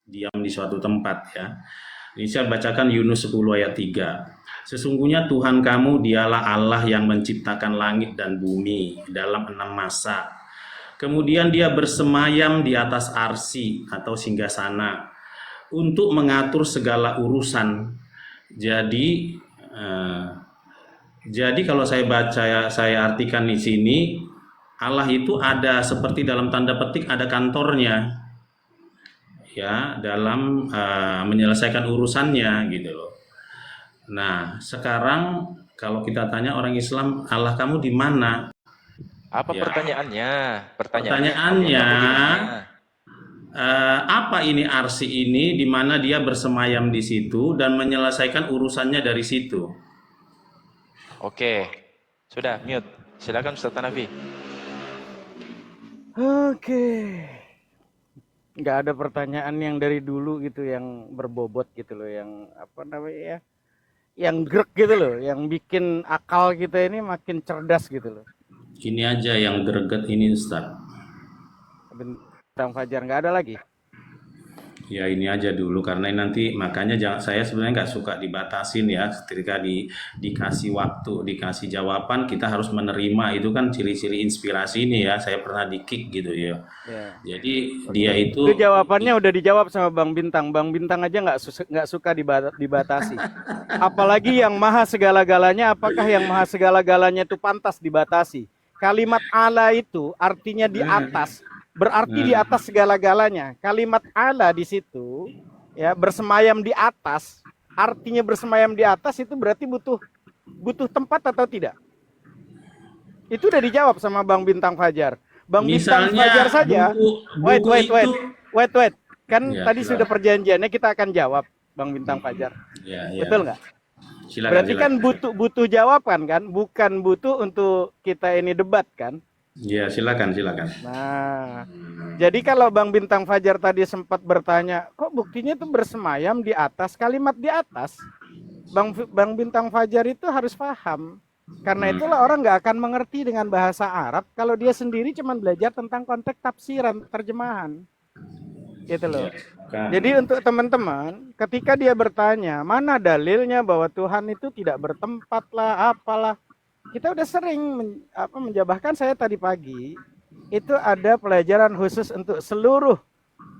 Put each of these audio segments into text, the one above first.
diam di suatu tempat ya. Ini saya bacakan Yunus 10 ayat 3. Sesungguhnya Tuhan kamu dialah Allah yang menciptakan langit dan bumi dalam 6 masa. Kemudian dia bersemayam di atas arsi atau singgasana untuk mengatur segala urusan. Jadi eh, jadi kalau saya baca, saya artikan di sini, Allah itu ada seperti dalam tanda petik ada kantornya, ya, dalam menyelesaikan urusannya gitu loh. Nah, sekarang kalau kita tanya orang Islam, Allah kamu di mana? Apa Ya, pertanyaannya? Pertanyaannya, Allah pertanyaannya, kamu di mana? apa ini arsi ini di mana dia bersemayam di situ dan menyelesaikan urusannya dari situ? Oke, sudah mute. Silakan Ustaz Hanafi. Oke. Nggak ada pertanyaan yang dari dulu gitu yang berbobot gitu loh, yang apa namanya ya, yang grek gitu loh, yang bikin akal kita ini makin cerdas gitu loh. Ini aja yang greget ini Ustaz. Bintang Fajar nggak ada lagi. Ya ini aja dulu karena nanti makanya saya sebenarnya nggak suka dibatasin ya ketika dikasih waktu dikasih jawaban kita harus menerima itu kan ciri-ciri inspirasi ini ya saya pernah di-kick gitu ya. Ya. Jadi dia Itu jawabannya udah dijawab sama Bang Bintang. Bang Bintang aja nggak suka dibatasi. Apalagi yang maha segala-galanya, apakah yang maha segala-galanya itu pantas dibatasi? Kalimat ala itu artinya di atas. Berarti di atas segala-galanya. Kalimat ala di situ ya bersemayam di atas. Artinya bersemayam di atas itu berarti butuh tempat atau tidak? Itu udah dijawab sama Bang Bintang Fajar. Bang Bintang misalnya Fajar saja. buku itu Wait. Kan ya, tadi sudah perjanjiannya kita akan jawab Bang Bintang Fajar. ya. Betul nggak? Silakan, Berarti silakan. kan butuh jawaban kan, bukan butuh untuk kita ini debat kan? Ya silakan. Nah, jadi kalau Bang Bintang Fajar tadi sempat bertanya, kok buktinya tuh bersemayam di atas, kalimat di atas? Bang Bintang Fajar itu harus paham. Karena itulah orang nggak akan mengerti dengan bahasa Arab kalau dia sendiri cuma belajar tentang konteks tafsiran, terjemahan. Gitu loh. Ya, Jadi untuk teman-teman, ketika dia bertanya, mana dalilnya bahwa Tuhan itu tidak bertempat lah, apalah. Kita udah sering menjabahkan, saya tadi pagi, itu ada pelajaran khusus untuk seluruh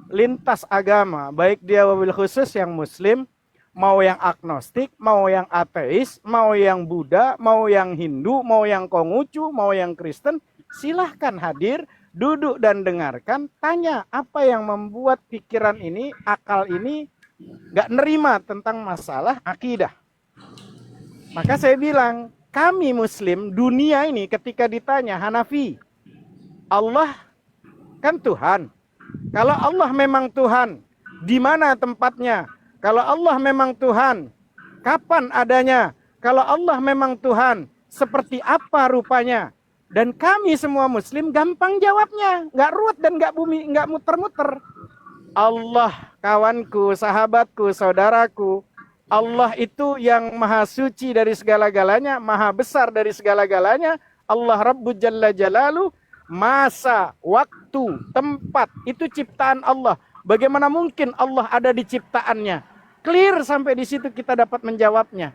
lintas agama, baik dia wabil khusus yang muslim, mau yang agnostik, mau yang ateis, mau yang Buddha, mau yang Hindu, mau yang Konghucu, mau yang Kristen, silahkan hadir, duduk dan dengarkan, tanya apa yang membuat pikiran ini, akal ini gak nerima tentang masalah akidah. Maka saya bilang, kami muslim dunia ini ketika ditanya, Hanafi, Allah kan Tuhan. Kalau Allah memang Tuhan, di mana tempatnya? Kalau Allah memang Tuhan, kapan adanya? Kalau Allah memang Tuhan, seperti apa rupanya? Dan kami semua muslim gampang jawabnya, nggak ruwet dan nggak muter-muter. Allah, kawanku, sahabatku, saudaraku, Allah itu yang maha suci dari segala-galanya, maha besar dari segala-galanya. Allah Rabbu Jalla Jalalu, masa, waktu, tempat, itu ciptaan Allah. Bagaimana mungkin Allah ada di ciptaannya? Clear sampai di situ kita dapat menjawabnya.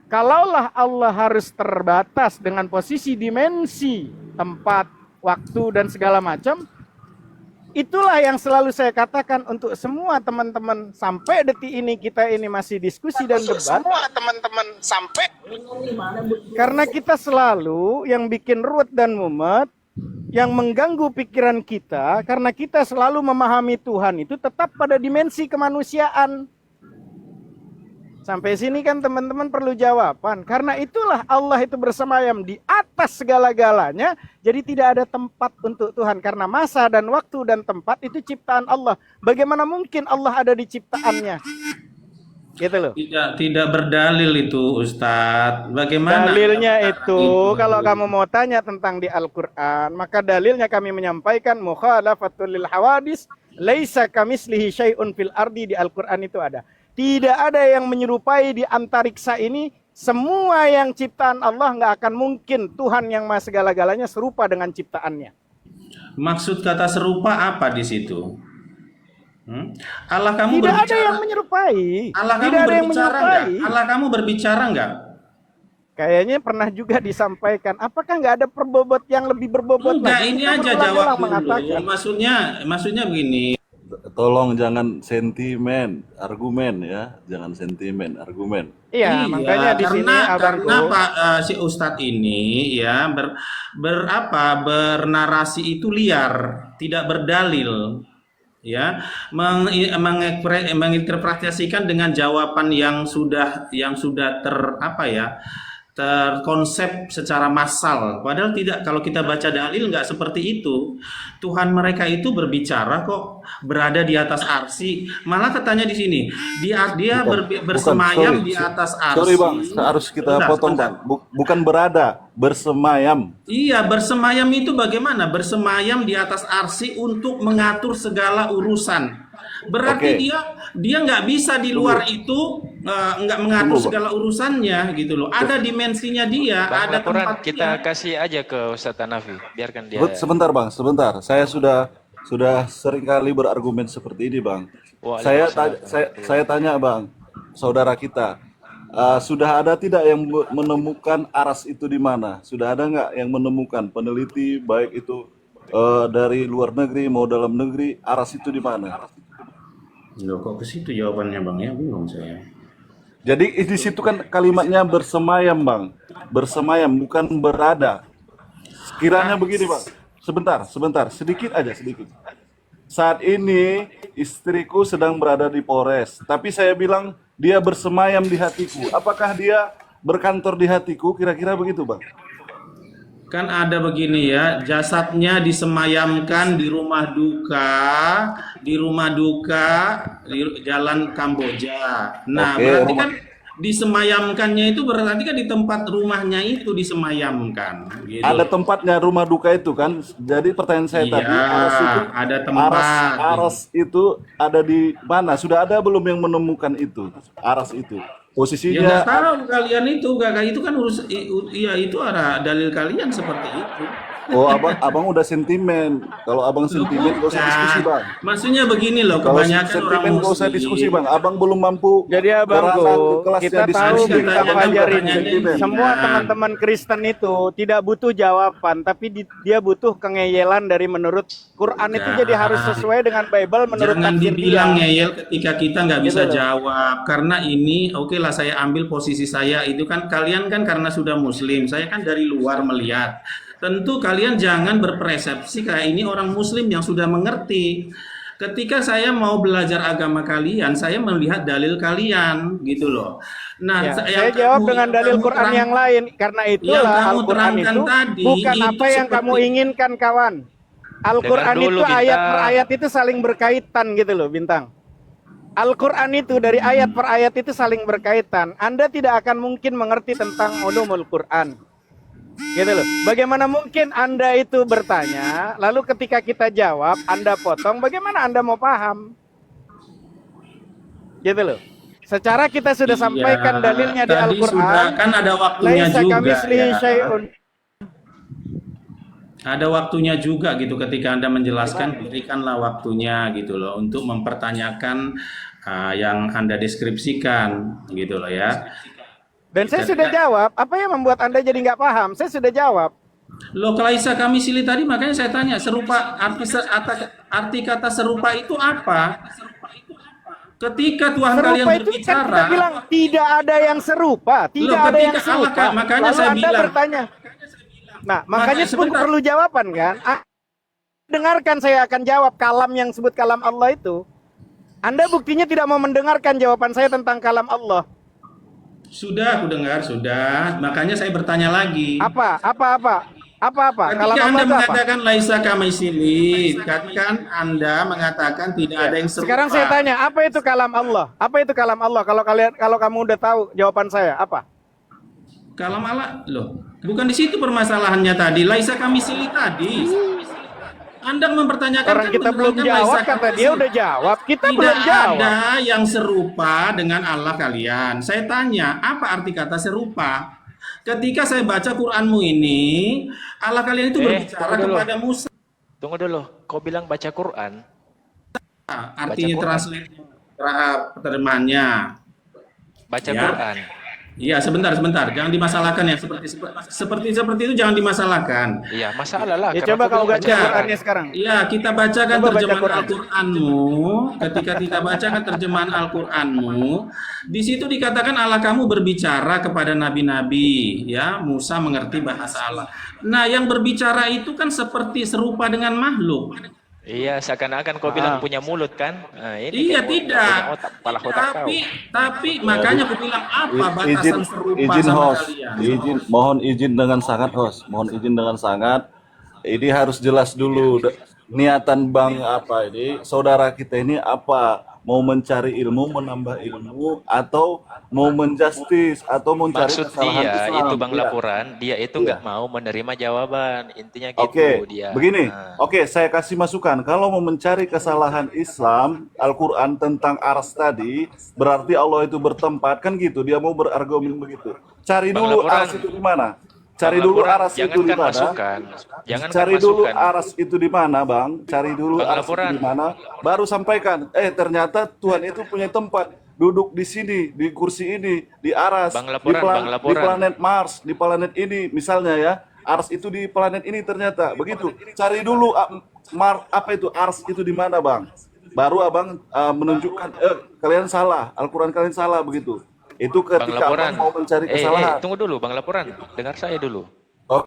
Kalaulah Allah harus terbatas dengan posisi dimensi, tempat, waktu, dan segala macam, itulah yang selalu saya katakan untuk semua teman-teman sampai detik ini kita ini masih diskusi dan debat. Semua teman-teman sampai karena kita selalu yang bikin ruwet dan mumet, yang mengganggu pikiran kita karena kita selalu memahami Tuhan itu tetap pada dimensi kemanusiaan. Sampai sini kan teman-teman perlu jawaban. Karena itulah Allah itu bersemayam di atas segala-galanya. Jadi tidak ada tempat untuk Tuhan. Karena masa dan waktu dan tempat itu ciptaan Allah. Bagaimana mungkin Allah ada di ciptaannya? Gitu loh. Tidak berdalil itu Ustadz. Bagaimana? Dalilnya itu kalau kamu mau tanya tentang di Al-Quran, maka dalilnya kami menyampaikan mukhalafatul lil hawadis laisa kamislihi syai'un fil ardi, di Al-Quran itu ada. Tidak ada yang menyerupai di antariksa ini. Semua yang ciptaan Allah nggak akan mungkin Tuhan yang maha segala-galanya serupa dengan ciptaannya. Maksud kata serupa apa di situ? Allah kamu Tidak ada berbicara. yang menyerupai. Allah kamu Tidak ada yang berbicara nggak? menyerupai. Allah kamu berbicara nggak? Kayaknya pernah juga disampaikan. Apakah nggak ada perbobot yang lebih berbobot Enggak, lagi? ini Kita aja berulang-ulang jawab dulu. mengatakan. Maksudnya begini. Tolong jangan sentimen, argumen ya, jangan sentimen, argumen. Iya, makanya di sini abangku. Karena Pak si Ustadz ini ya bernarasi itu liar, tidak berdalil, ya, menginterpretasikan dengan jawaban yang sudah terkonsep secara massal. Padahal tidak, kalau kita baca dalil nggak seperti itu. Tuhan mereka itu berbicara kok, berada di atas arsy. Malah katanya di sini, dia bersemayam di atas arsy. Sorry Bang, harus kita potong Bang. Bukan berada, bersemayam. Iya, bersemayam itu bagaimana? Bersemayam di atas arsy untuk mengatur segala urusan. Berarti dia nggak bisa di luar itu nggak mengatur segala urusannya gitu loh. Ada dimensinya dia, Bang, ada laporan tempatnya. kita kasih aja ke Ustadz Hanafi, biarkan dia. Sebentar Bang, sebentar. Saya sudah sering kali berargumen seperti ini Bang. Saya tanya Bang, saudara kita, sudah ada tidak yang menemukan aras itu di mana? Sudah ada nggak yang menemukan, peneliti baik itu dari luar negeri mau dalam negeri, aras itu di mana? Loh, kok ke situ jawabannya Bang ya? Bingung saya. Jadi di situ kan kalimatnya bersemayam Bang, bersemayam bukan berada. Sekiranya begini Bang, sebentar, sedikit aja sedikit. Saat ini istriku sedang berada di Polres, tapi saya bilang dia bersemayam di hatiku. Apakah dia berkantor di hatiku? Kira-kira begitu Bang. Kan ada begini ya, jasadnya disemayamkan di rumah duka di Jalan Kamboja. Nah, berarti kan disemayamkannya itu berarti kan di tempat rumahnya itu disemayamkan. Gitu. Ada tempatnya rumah duka itu kan. Jadi pertanyaan saya tadi, aras itu ada tempat. Aras itu ada di mana? Sudah ada belum yang menemukan itu? Aras itu. Posisinya. Ya nggak tahu kalian itu, itu kan itu ada dalil kalian seperti itu. Oh, abang udah sentimen. Kalau abang sentimen, gak usah diskusi bang. Maksudnya begini loh, kalau kebanyakan sentimen orang gak usah muslim. diskusi bang. Abang belum mampu. Jadi abangku, kita tahu kita pelajarin sentimen. semua teman-teman Kristen itu tidak butuh jawaban, tapi dia butuh kengeyelan dari menurut Quran itu jadi harus sesuai dengan Bible menurut Jangan tafsir dibilang dia. ngeyel ketika kita nggak bisa Gitu loh. jawab, karena ini oke lah, saya ambil posisi saya itu kan, kalian kan karena sudah muslim, saya kan dari luar melihat. Tentu kalian jangan berpersepsi kayak ini orang muslim yang sudah mengerti. Ketika saya mau belajar agama kalian, saya melihat dalil kalian gitu loh. Nah, Ya, saya jawab dengan dalil Quran yang lain, karena itulah Al-Quran itu bukan apa yang kamu inginkan kawan. Al-Quran itu ayat per ayat itu saling berkaitan gitu loh Bintang. Al-Quran itu dari ayat per ayat itu saling berkaitan. Anda tidak akan mungkin mengerti tentang ulumul Quran. Gitu loh. Bagaimana mungkin Anda itu bertanya, lalu ketika kita jawab, Anda potong, bagaimana Anda mau paham? Gitu loh. Secara kita sudah sampaikan dalilnya di Al-Quran. Kan ada waktunya juga ya. Ada waktunya juga gitu, ketika Anda menjelaskan, berikanlah waktunya gitu loh untuk mempertanyakan yang Anda deskripsikan gitu loh ya. Dan saya sudah jawab, apa yang membuat Anda jadi nggak paham? Saya sudah jawab. Loh, Klaisa kami silih tadi, makanya saya tanya, serupa, arti kata serupa itu apa? Ketika Tuhan Serupa kalian itu kan berbicara, kita bilang tidak ada yang serupa, tidak ada yang serupa. makanya Lalu saya Anda bilang, bertanya. Nah, makanya pun perlu jawaban kan? Dengarkan, saya akan jawab kalam yang sebut kalam Allah itu. Anda buktinya tidak mau mendengarkan jawaban saya tentang kalam Allah. Sudah, aku dengar, sudah. Makanya saya bertanya lagi. Apa? Ketika Anda mengatakan laisa kami silih, kan Anda mengatakan tidak ada yang serupa. Sekarang saya tanya, apa itu kalam Allah? Apa itu kalam Allah? Kalau kamu udah tahu jawaban saya, apa? Kalam Allah, loh, bukan di situ permasalahannya tadi. Laisa kami silih tadi. Anda mempertanyakan orang kita belum jawab, kata dia udah jawab, kita belum jawab. Tidak ada yang serupa dengan Allah kalian. Saya tanya, apa arti kata serupa? Ketika saya baca Quranmu ini, Allah kalian itu berbicara kepada Musa. Tunggu dulu, kau bilang baca Quran? arti Quran. translate terjemahannya. Baca Ya. Quran. Iya, sebentar. Jangan dimasalahkan ya, seperti itu jangan dimasalahkan. Iya, masalah lah. Ya karena coba aku kamu bilang baca baca Quran. Qurannya sekarang. Iya, kita bacakan Coba baca terjemahan Quran. Al-Qur'anmu. Ketika kita bacakan terjemahan Al-Qur'anmu, di situ dikatakan Allah kamu berbicara kepada nabi-nabi, ya. Musa mengerti bahasa Allah. Nah, yang berbicara itu kan seperti serupa dengan makhluk. Iya, seakan-akan kau bilang punya mulut kan? Nah, ini Iya, kayak tidak. punya otak, kepala otak kau. Tapi makanya aku bilang apa Izin, batasan serupa izin sama host, kalian. mohon izin dengan sangat host, mohon izin dengan sangat. Ini harus jelas dulu niatan Bang apa ini, saudara kita ini apa? Mau mencari ilmu, menambah ilmu, atau mau menjustis, atau mau mencari Maksud kesalahan dia Islam? itu Bang Iya. Laporan, dia itu Iya. nggak mau menerima jawaban. Intinya gitu Oke, dia. begini. Nah, Oke, saya kasih masukan. Kalau mau mencari kesalahan Islam, Al-Quran tentang aras tadi, berarti Allah itu bertempat, kan gitu. Dia mau berargumen begitu. Cari Bang dulu Laporan. aras itu di mana? Cari Bang dulu Laporan, aras itu di jangankan mana? masukan. Jangankan Cari dulu masukan. aras itu di mana, Bang? Cari dulu Bang aras itu Laporan. di mana? Baru sampaikan. Ternyata Tuhan itu punya tempat. Duduk di sini, di kursi ini, di aras, Bang Laporan, Bang di Laporan. planet Mars, di planet ini, misalnya ya. Ars itu di planet ini ternyata. Begitu. Cari dulu apa itu ars itu di mana, Bang? Baru Abang menunjukkan kalian salah, Al-Qur'an kalian salah begitu. Itu Bang ketika Laporan. Abang mau mencari kesalahan. Tunggu dulu Bang Laporan. Dengar saya dulu. Oh,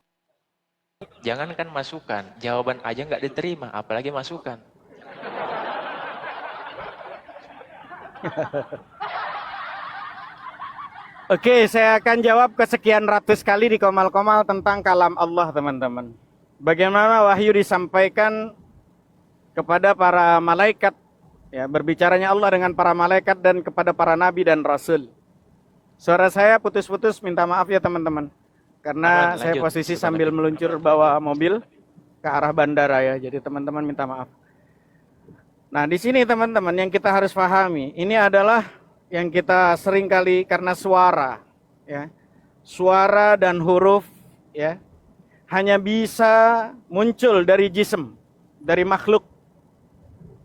Jangankan masukan, jawaban aja nggak diterima, apalagi masukan. Oke, saya akan jawab kesekian ratus kali di Komal-Komal tentang kalam Allah, teman-teman. Bagaimana wahyu disampaikan kepada para malaikat, ya, berbicaranya Allah dengan para malaikat dan kepada para nabi dan rasul. Suara saya putus-putus, minta maaf ya teman-teman. Karena Lanjut, saya posisi sambil meluncur bawa mobil ke arah bandara ya, jadi teman-teman minta maaf. Nah, di sini teman-teman yang kita harus pahami, ini adalah yang kita sering kali karena suara, ya, suara dan huruf, ya, hanya bisa muncul dari jism, dari makhluk.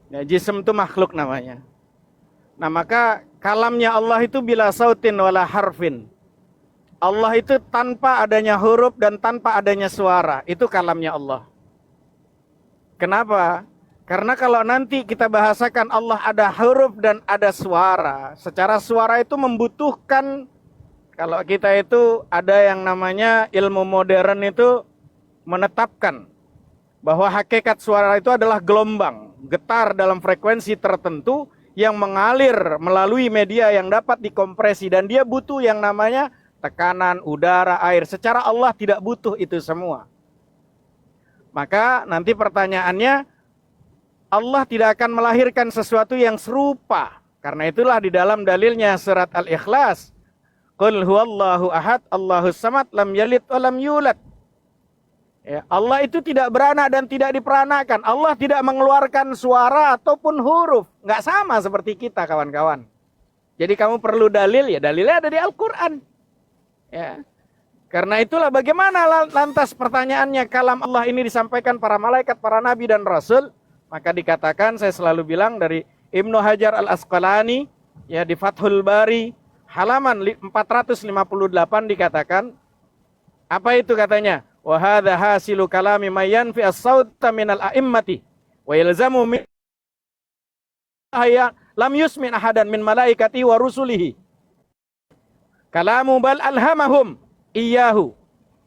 Ya, jism itu makhluk namanya. Nah, maka kalamnya Allah itu bila sautin wala harfin. Allah itu tanpa adanya huruf dan tanpa adanya suara, itu kalamnya Allah. Kenapa? Karena kalau nanti kita bahasakan Allah ada huruf dan ada suara, secara suara itu membutuhkan, kalau kita itu ada yang namanya ilmu modern itu menetapkan bahwa hakikat suara itu adalah gelombang, getar dalam frekuensi tertentu yang mengalir melalui media yang dapat dikompresi, dan dia butuh yang namanya tekanan, udara, air. Secara Allah tidak butuh itu semua. Maka nanti pertanyaannya, Allah tidak akan melahirkan sesuatu yang serupa. Karena itulah di dalam dalilnya surat Al-Ikhlas, Qul huwallahu ahad, Allahus samad, lam yalid wa lam yulad. Ya, Allah itu tidak beranak dan tidak diperanakan. Allah tidak mengeluarkan suara ataupun huruf. Nggak sama seperti kita, kawan-kawan. Jadi kamu perlu dalil, ya dalilnya ada di Al-Quran. Ya. Karena itulah bagaimana lantas pertanyaannya, kalam Allah ini disampaikan para malaikat, para nabi dan rasul. Maka dikatakan, saya selalu bilang dari Ibnu Hajar Al-Asqalani, ya, di Fathul Bari halaman 458 dikatakan, apa itu katanya? Wa hadza hasilu kalami mayyan fi as-sauta minal a'immati wa yalzamu min ayat lam yusmin ahadan min malaikati wa rusulihi kalamu bal alhamahum iyyahu.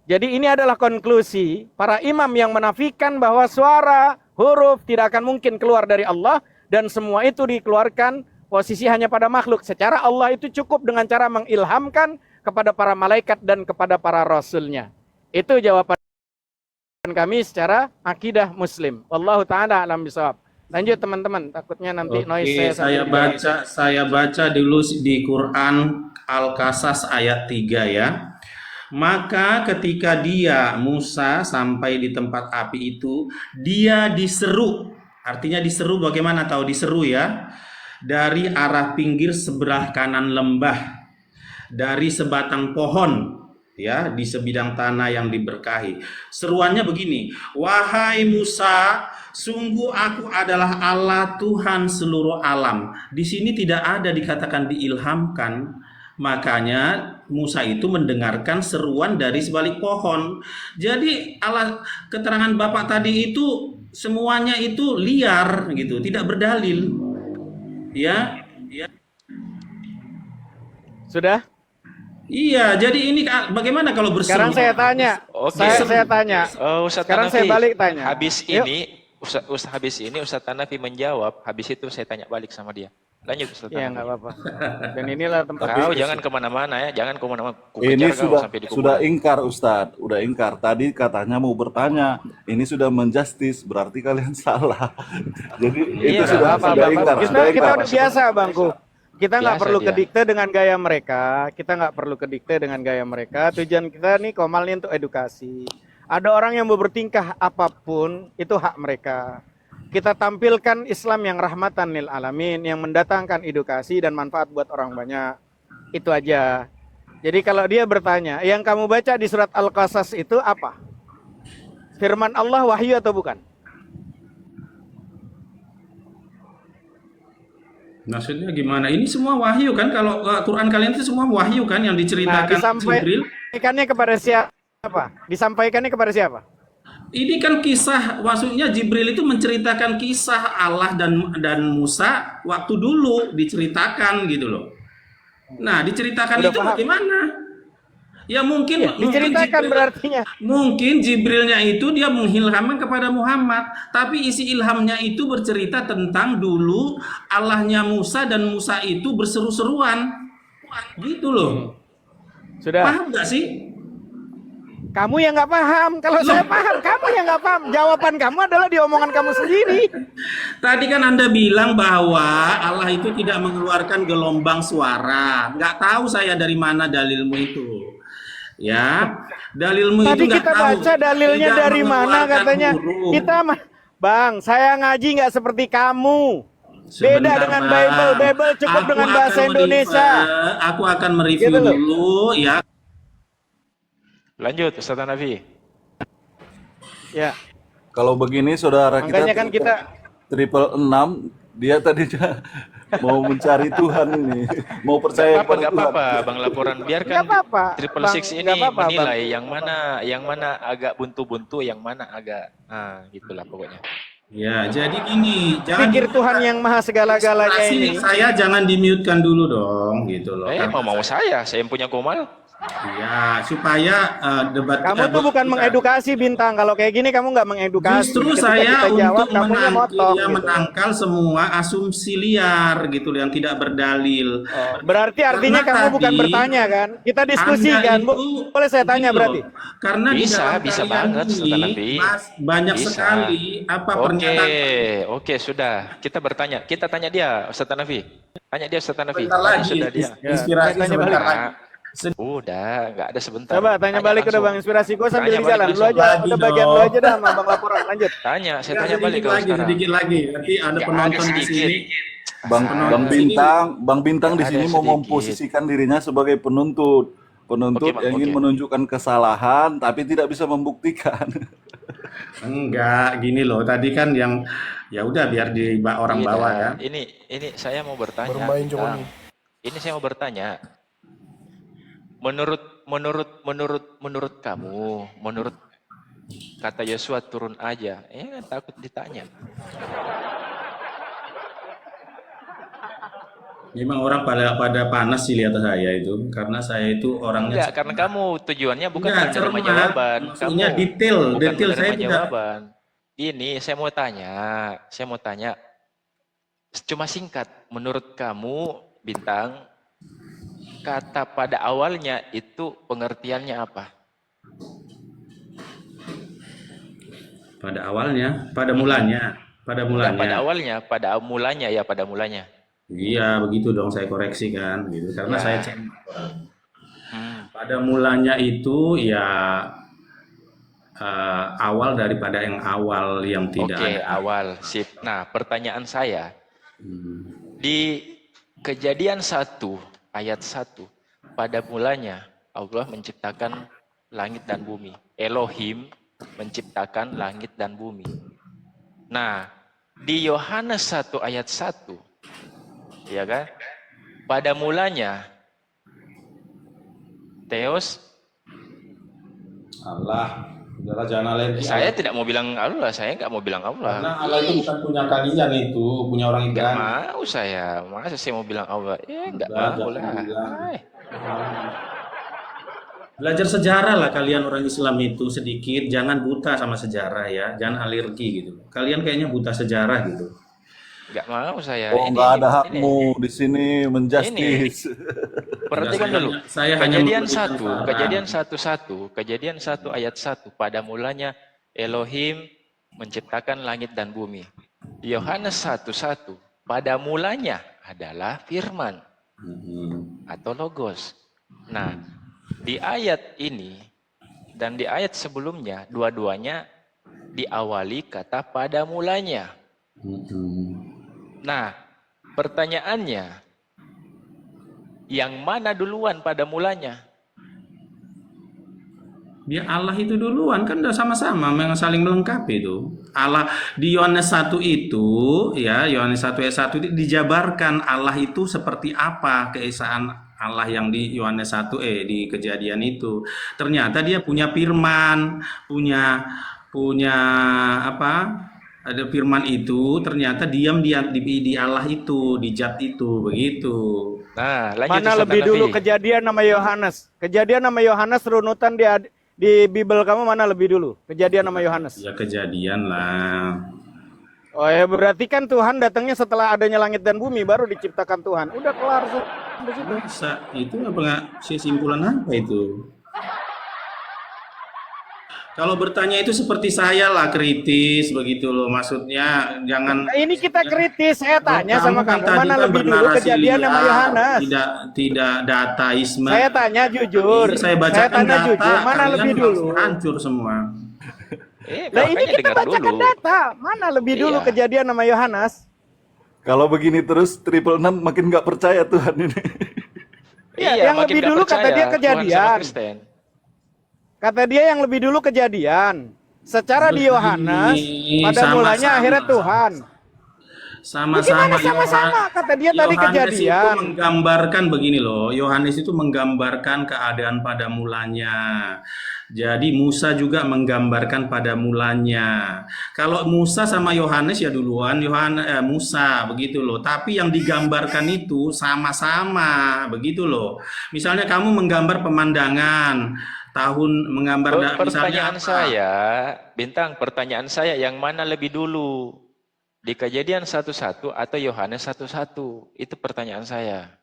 Jadi ini adalah konklusi para imam yang menafikan bahwa suara, huruf tidak akan mungkin keluar dari Allah, dan semua itu dikeluarkan posisi hanya pada makhluk. Secara Allah itu cukup dengan cara mengilhamkan kepada para malaikat dan kepada para rasulnya. Itu jawaban kami secara akidah muslim. Wallahu ta'ala alam bisawab. Lanjut teman-teman, takutnya nanti noise saya baca dulu di Quran Al-Qasas ayat 3 ya. Maka ketika Musa sampai di tempat api itu, dia diseru. Artinya diseru bagaimana? Tahu diseru ya? Dari arah pinggir sebelah kanan lembah, dari sebatang pohon ya, di sebidang tanah yang diberkahi. Seruannya begini, wahai Musa, sungguh aku adalah Allah Tuhan seluruh alam. Di sini tidak ada dikatakan diilhamkan. Makanya Musa itu mendengarkan seruan dari sebalik pohon. Jadi keterangan Bapak tadi itu semuanya itu liar gitu, tidak berdalil. Ya, Sudah? iya. Jadi ini bagaimana kalau Sekarang berseru? saya tanya. Oke. Saya tanya. Ustadz Sekarang saya Hanafi, balik tanya. habis Yuk. ini Ustadz Hanafi menjawab, habis itu saya tanya balik sama dia. Lanjut Ustadz Ya Hanafi. nggak apa-apa. Dan inilah tempat Kau diskusi. jangan kemana-mana ya, jangan kemana-mana. Ini Kukejar kau sudah sampai di sudah kuburan. ingkar Ustadz, udah ingkar. Tadi katanya mau bertanya, ini sudah menjustis, berarti kalian salah. Jadi itu Iya, sudah Apa, sudah Bapak. ingkar, Kita sudah kita ingkar. udah biasa, Bangku. Kita nggak Biasa perlu dia. kedikte dengan gaya mereka. Kita nggak perlu kedikte dengan gaya mereka. Tujuan kita nih Komal nih untuk edukasi. Ada orang yang mau bertingkah apapun, itu hak mereka. Kita tampilkan Islam yang rahmatan lil alamin, yang mendatangkan edukasi dan manfaat buat orang banyak. Itu aja. Jadi kalau dia bertanya, yang kamu baca di surat Al-Qasas itu apa? Firman Allah wahyu atau bukan? Maksudnya gimana? Ini semua wahyu kan? Kalau Quran kalian itu semua wahyu kan yang Nah, diceritakan Jibril? disampaikannya kepada siapa? Disampaikannya kepada siapa? Ini kan kisah, maksudnya Jibril itu menceritakan kisah Allah dan Musa waktu dulu diceritakan gitu loh. Nah, diceritakan Udah itu paham? bagaimana? Ya mungkin Ya, diceritakan berartinya. mungkin Jibrilnya itu dia mengilhamkan kepada Muhammad, tapi isi ilhamnya itu bercerita tentang dulu Allahnya Musa dan Musa itu berseru-seruan. Gitu loh. Sudah. Paham nggak sih? Kamu yang nggak paham. Kalau saya paham, kamu yang nggak paham. Jawaban kamu adalah di omongan kamu sendiri. Tadi kan Anda bilang bahwa Allah itu tidak mengeluarkan gelombang suara. Nggak tahu saya dari mana dalilmu itu. Ya, dalilmu Tadi itu nggak kita tahu. baca dalilnya Tidak dari mana mengeluarkan katanya. huruf. Bang, saya ngaji nggak seperti kamu. Beda Sebentar, dengan Bang. Bible. Bible cukup Aku dengan akan bahasa Indonesia. Aku akan mereview Gitu loh. dulu ya. Lanjut Ustadz Hanafi. Ya, Kalau begini saudara makanya kan kita triple 6, dia tadinya mau mencari Tuhan ini, mau percaya Apa kepada nggak Tuhan. apa-apa Bang Laporan, biarkan nggak apa-apa. Triple Bang, Six ini nggak apa-apa, Bang. menilai yang mana agak buntu-buntu, yang mana agak gitulah pokoknya. Ya, jadi gini, jangan Pikir Tuhan yang maha segala-galanya ini. saya jangan di-mute-kan dulu dong, gitu loh. Mau saya yang punya Komal. Ya, supaya debat Kamu tuh bukan mengedukasi Bintang. Kalau kayak gini kamu nggak mengedukasi. Justru Ketika saya kita jawab, untuk kamunya motong. Gitu. menangkal semua asumsi liar gitu loh, yang tidak berdalil. Berarti artinya Karena kamu bukan tadi bertanya kan? Kita diskusi Anda kan? itu- Boleh saya tanya Gini berarti? loh, karena di Bisa, dalam bisa kalian banget, Ustaz ini Hanafi. banyak Bisa. sekali apa pernyataan. Oke, sudah. Kita bertanya. Kita tanya dia, Ustadz Hanafi. Tanya dia, Ustadz Hanafi. Sebentar lagi, Sudah dia. inspirasi Ya, tanya sebentar balik. lagi. Udah, nggak ada sebentar. Coba tanya balik udah langsung. Bang Inspirasi. Gue sambil Tanya di balik jalan. Lu langsung. aja Lagi udah bagian lu dong. aja dah sama Bang Laporan. Lanjut. Tanya, saya Ya, tanya balik kalau sekarang. sedikit lagi. Nanti ada Nggak penonton ada di sedikit. sini. Bang Bang Bintang di Ada sini mau sedikit. memposisikan dirinya sebagai penuntut. Penuntut Oke, Bang, yang ingin oke. menunjukkan kesalahan tapi tidak bisa membuktikan. Iya. Enggak, gini loh. Tadi kan yang ya udah biar di orang Tidak. bawah ya. Ini saya mau bertanya. Bermain Joni. Ini saya mau bertanya. Menurut kamu, menurut kata Yosua turun aja, takut ditanya. Memang orang pada panas sih lihat saya itu, karena saya itu orangnya Enggak, karena kamu tujuannya bukan Enggak, menerima cermat. jawaban. Maksudnya Kamu detail bukan saya menerima tidak. jawaban. Ini saya mau tanya, cuma singkat. Menurut kamu, Bintang, kata pada awalnya itu pengertiannya apa? Pada awalnya, pada mulanya. Enggak, pada mulanya. Iya, begitu dong saya koreksi kan, gitu. Karena Ya. saya cermat. Hmm. Pada mulanya itu ya awal daripada yang awal yang tidak Oke, ada. awal. Sip. Nah, pertanyaan saya, Hmm. di Kejadian 1 ayat 1, pada mulanya Allah menciptakan langit dan bumi. Elohim menciptakan langit dan bumi. Nah, di Yohanes 1 ayat 1, ya kan? Pada mulanya, Theos, Allah. Udahlah, jangan alergi. saya tidak mau bilang Allah, saya nggak mau bilang Allah. Karena Allah itu bukan punya kalian, itu punya orang Nggak Ibrani. mau saya, masa saya mau bilang Allah? Nggak Udah, mau jangan lah. bilang. Hai. Belajar sejarah lah kalian orang Islam itu sedikit, jangan buta sama sejarah ya, jangan alergi gitu. Kalian kayaknya buta sejarah gitu. Nggak mau saya. Oh, nggak ada hakmu di sini menjustice. Perhatikan Saya dulu. hanya- saya hanya Kejadian memberikan 1, saran. Kejadian 1 ayat 1. Pada mulanya Elohim menciptakan langit dan bumi. Yohanes 1:1. Pada mulanya adalah firman atau logos. Nah, di ayat ini dan di ayat sebelumnya, dua-duanya diawali kata pada mulanya. Nah, pertanyaannya, yang mana duluan pada mulanya? Dia Allah itu duluan, kan udah sama-sama yang saling melengkapi itu. Allah di Yohanes 1 itu, ya, Yohanes 1 ayat 1 itu dijabarkan Allah itu seperti apa keesaan Allah yang di Yohanes 1 di Kejadian itu. Ternyata dia punya firman, punya apa? Ada firman itu ternyata diam di Allah itu, di zat itu, begitu. Nah, lanjut Mana Ustaz lebih Hanafi. dulu Kejadian nama Yohanes? Kejadian nama Yohanes runutan di Bible kamu mana lebih dulu? Kejadian nama Yohanes. Ya Kejadian lah. Oh ya, berarti kan Tuhan datangnya setelah adanya langit dan bumi baru diciptakan Tuhan. Udah kelar di situ. Bisa itu apa nggak kesimpulan apa itu? Kalau bertanya itu seperti saya lah, kritis begitu loh, maksudnya jangan. Nah, ini kita kritis. Saya tanya sama kan kamu tadi mana kan lebih dulu bernarasi Kejadian nama liar, Yohanes. tidak dataisme. Saya tanya jujur. Ini saya Saya bacakan tanya data, jujur, mana kalian lebih langsung dulu? hancur semua. Nah, ini makanya kita dengar bacakan dulu. data. Mana lebih dulu Iya. Kejadian nama Yohanes? Kalau begini terus 666 makin nggak percaya Tuhan ini. Iya, yang makin lebih nggak dulu kata percaya dia Tuhan sama Kejadian. Kristen. Kata dia yang lebih dulu Kejadian. Secara di Yohanes, pada Sama-sama. mulanya akhirnya Tuhan. Sama-sama Gimana sama-sama? Kata dia tadi Yohanes Kejadian. itu menggambarkan begini loh. Yohanes itu menggambarkan keadaan pada mulanya. Jadi Musa juga menggambarkan pada mulanya. Kalau Musa sama Yohanes ya duluan Musa begitu loh. Tapi yang digambarkan itu sama-sama begitu loh. Misalnya kamu menggambar pemandangan menggambar misalnya Pertanyaan apa? saya, Bintang, pertanyaan saya yang mana lebih dulu? Di Kejadian 1:1 atau Yohanes 1:1? Itu pertanyaan saya.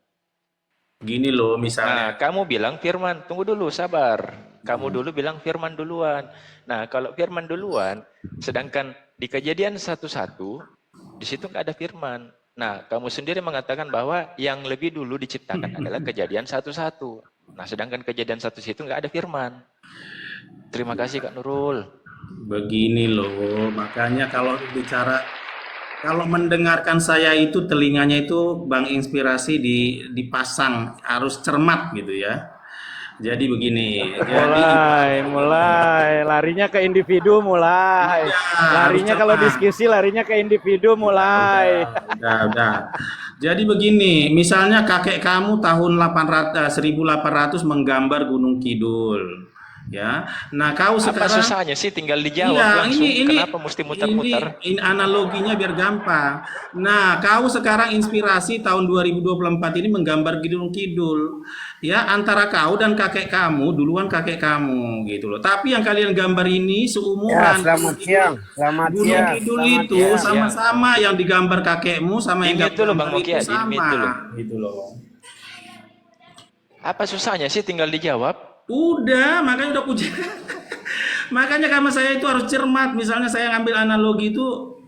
Gini loh Nah, misalnya. kamu bilang firman, tunggu dulu, sabar. Kamu dulu bilang firman duluan. Nah, kalau firman duluan, sedangkan di Kejadian 1:1, di situ nggak ada firman. Nah, kamu sendiri mengatakan bahwa yang lebih dulu diciptakan adalah Kejadian 1:1. Nah, sedangkan Kejadian 1 situ nggak ada firman. Terima kasih Kak Nurul. Begini loh, makanya kalau mendengarkan saya itu telinganya itu Bang Inspirasi dipasang harus cermat gitu ya. Jadi begini, Mulai larinya ke individu mulai. Larinya kalau diskusi larinya ke individu mulai. Udah. Jadi begini, misalnya kakek kamu tahun 1800 menggambar Gunung Kidul. Ya. Nah, kau Apa sekarang susahnya sih tinggal dijawab iya, langsung? ini Kenapa mesti muter-muter? ini analoginya biar gampang. Nah, kau sekarang Inspirasi tahun 2024 ini menggambar Gunung Kidul. Ya, antara kau dan kakek kamu, duluan kakek kamu gitu loh. Tapi yang kalian gambar ini seumuran. Selamat siang. Selamat Gunung siang. Kidul Selamat itu siang. sama-sama yang digambar kakekmu sama yang Di-mute dulu, Bang gambar Mokia, itu sama di-mute dulu. gitu loh. Apa susahnya sih tinggal dijawab? Udah, makanya udah puji. Makanya karena saya itu harus cermat. Misalnya saya ngambil analogi itu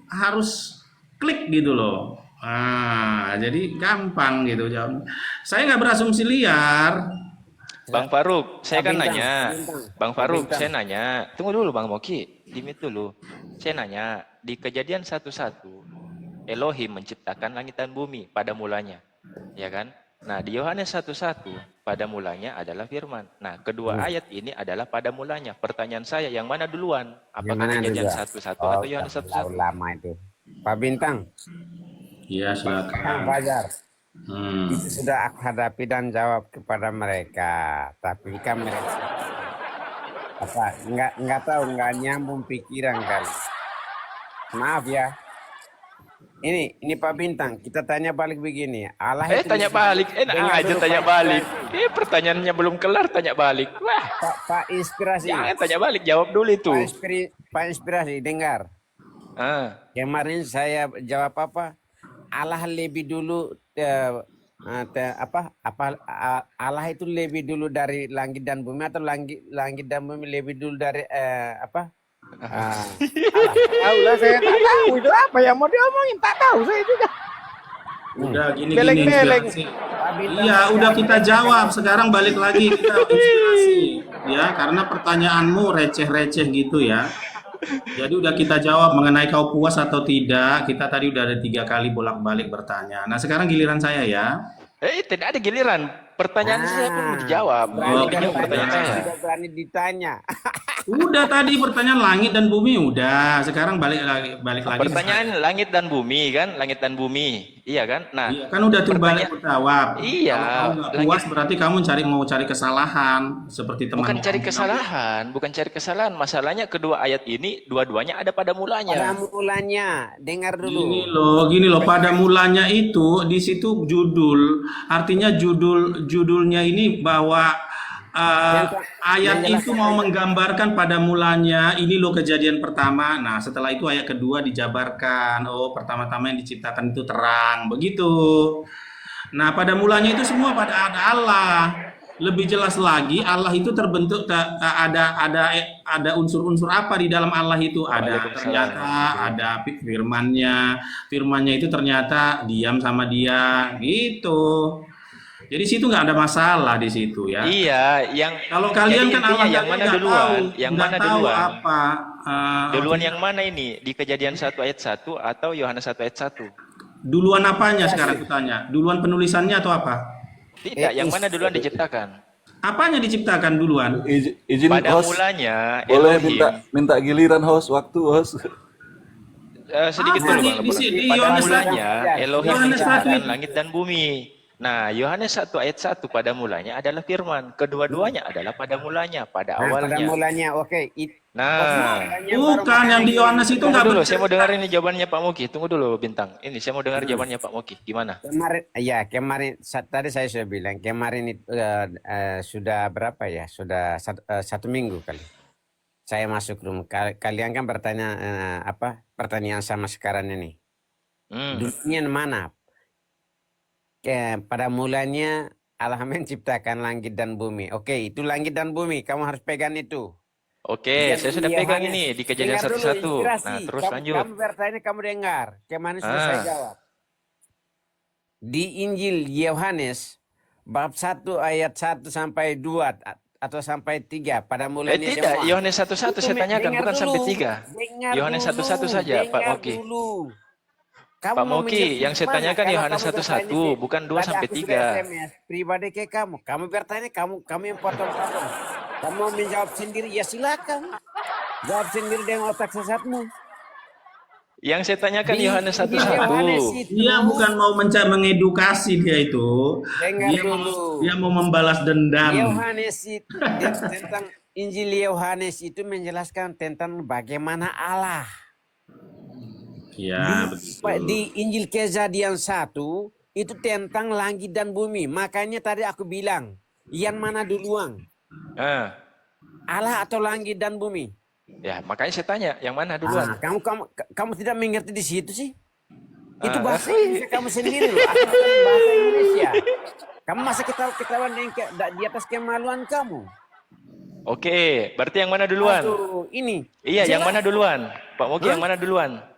harus klik gitu loh. Nah, jadi gampang gitu jawab. Saya nggak berasumsi liar. Bang Faruk, saya kan Bintang, nanya. Bintang. Bang Faruk, Bintang. saya nanya. Tunggu dulu Bang Moki, di-mute dulu. Saya nanya, di Kejadian 1:1, Elohim menciptakan langit dan bumi pada mulanya. Ya kan? Nah, di Yohanes 1:1, pada mulanya adalah firman. Nah, kedua ayat ini adalah pada mulanya. Pertanyaan saya, yang mana duluan? Yang Apakah mana Kejadian dulu? 1:1 Oh, atau Yohanes tak 1:1? lama itu. Pak Bintang, Ya, Kang silakan. Fajar, Hmm. itu sudah aku hadapi dan jawab kepada mereka. Tapi kan mereka nggak tahu, nggak nyambung pikiran kali. Maaf ya. Ini Pak Bintang, kita tanya balik begini. Allah itu Tanya balik. Enak Dengar aja dulu, tanya Pak balik. Inspirasi. Pertanyaannya belum kelar, tanya balik. Wah, Pak Inspirasi. jangan tanya balik, jawab dulu itu. Pak Inspirasi, dengar. Kemarin saya jawab apa? Allah lebih dulu Allah itu lebih dulu dari langit dan bumi, atau langit dan bumi lebih dulu dari apa? Tahu lah, saya tak tahu itu apa yang mau diomongin, tak tahu saya juga. Udah gini Beleng-beleng. inspirasi. Iya, udah kita jawab. Sekarang balik lagi kita inspirasi. Ya, karena pertanyaanmu receh-receh gitu ya. Jadi udah kita jawab mengenai kau puas atau tidak. Kita tadi udah ada 3 kali bolak-balik bertanya. Nah, sekarang giliran saya ya. Tidak ada giliran. Pertanyaan saya pun mau dijawab. Oh, Dijawab pertanyaan saya. Tidak berani ditanya. Udah tadi pertanyaan langit dan bumi udah. Sekarang balik lagi Pertanyaan langit dan bumi kan, langit dan bumi, iya kan? Nah, Iya, kan udah terbalik jawab. Iya, Kalau kamu nggak puas berarti kamu mau cari kesalahan seperti teman. bukan cari kesalahan. Masalahnya kedua ayat ini dua-duanya ada pada Pada mulanya. mulanya, dengar dulu. Gini loh. Pada mulanya itu di situ judul, artinya judulnya ini bahwa ayat itu mau menggambarkan pada mulanya ini loh kejadian pertama. Nah, setelah itu ayat kedua dijabarkan. Oh, pertama-tama yang diciptakan itu terang, begitu. Nah, pada mulanya itu semua pada ada Allah. Lebih jelas lagi, Allah itu terbentuk ada unsur-unsur apa di dalam Allah itu? Ternyata ada firmannya itu ternyata diam sama dia, gitu. Jadi situ nggak ada masalah di situ ya. Iya, Kalau kalian kan Allah yang mana duluan? Yang mana duluan? Apa? Duluan yang mana ini? Di Kejadian 1 ayat 1 atau Yohanes 1 ayat 1? Duluan apanya sekarang kutanya? Duluan penulisannya atau apa? Tidak, yang mana duluan diciptakan? Apanya diciptakan duluan? Izin Pada host, mulanya boleh Elohim. minta giliran host, waktu host. Sedikit Apa dulu di Bang. di Pada Yohanes mulanya Elohim Yohanes menciptakan 1. langit dan bumi. Nah, Yohanes 1 ayat 1 pada mulanya adalah firman. Kedua-duanya adalah pada mulanya, pada Pada awalnya. mulanya, oke. Nah, Bukan yang di Yohanes itu tunggu nggak dulu, benar. saya mau dengar ini jawabannya Pak Moki. Tunggu dulu Bintang. Ini saya mau dengar jawabannya Pak Moki. Gimana? Kemarin tadi saya sudah bilang, kemarin itu sudah berapa ya? Sudah 1 minggu kali. Saya masuk room. Kalian kan bertanya pertanyaan sama sekarang ini. Dulunya mana? Pada mulanya Allah menciptakan langit dan bumi. Oke, itu langit dan bumi. Kamu harus pegang itu. Oke, saya sudah pegang ini di Kejadian 1:1. Nah, terus lanjut. Kamu bertanya, kamu dengar. Kemarin sudah saya jawab. Di Injil Yohanes bab 1 ayat 1 sampai 2 atau sampai 3 pada mulanya Tidak, semua. Yohanes 1:1 saya tanyakan, bukan sampai 3. Yohanes 1:1 saja, Pak Moki. Pak Moki, yang saya tanyakan Yohanes 1:1, bukan 2 sampai 3. Pribadi ke kamu. Kamu bertanya, kamu yang potong-potong. Kamu mau menjawab sendiri, ya silakan. Jawab sendiri dengan otak sesatmu. Yang saya tanyakan Yohanes 1:1. Dia bukan mau mengedukasi dia itu. Dengar dulu. Dia mau membalas dendam. Yohanes itu tentang Injil Yohanes itu menjelaskan tentang bagaimana Allah. Ya, betul. Di Injil Kejadian 1 itu tentang langit dan bumi. Makanya tadi aku bilang, yang mana duluan? Allah atau langit dan bumi? Ya, makanya saya tanya, yang mana duluan? Kamu tidak mengerti di situ sih? Itu bahasa Indonesia kamu sendiri loh. Aku bukan bahasa Indonesia. Kamu masa ketahuan di atas kemaluan kamu? Oke, berarti yang mana duluan? Aduh, ini. Iya, yang mana duluan? Pak Moki, yang mana duluan?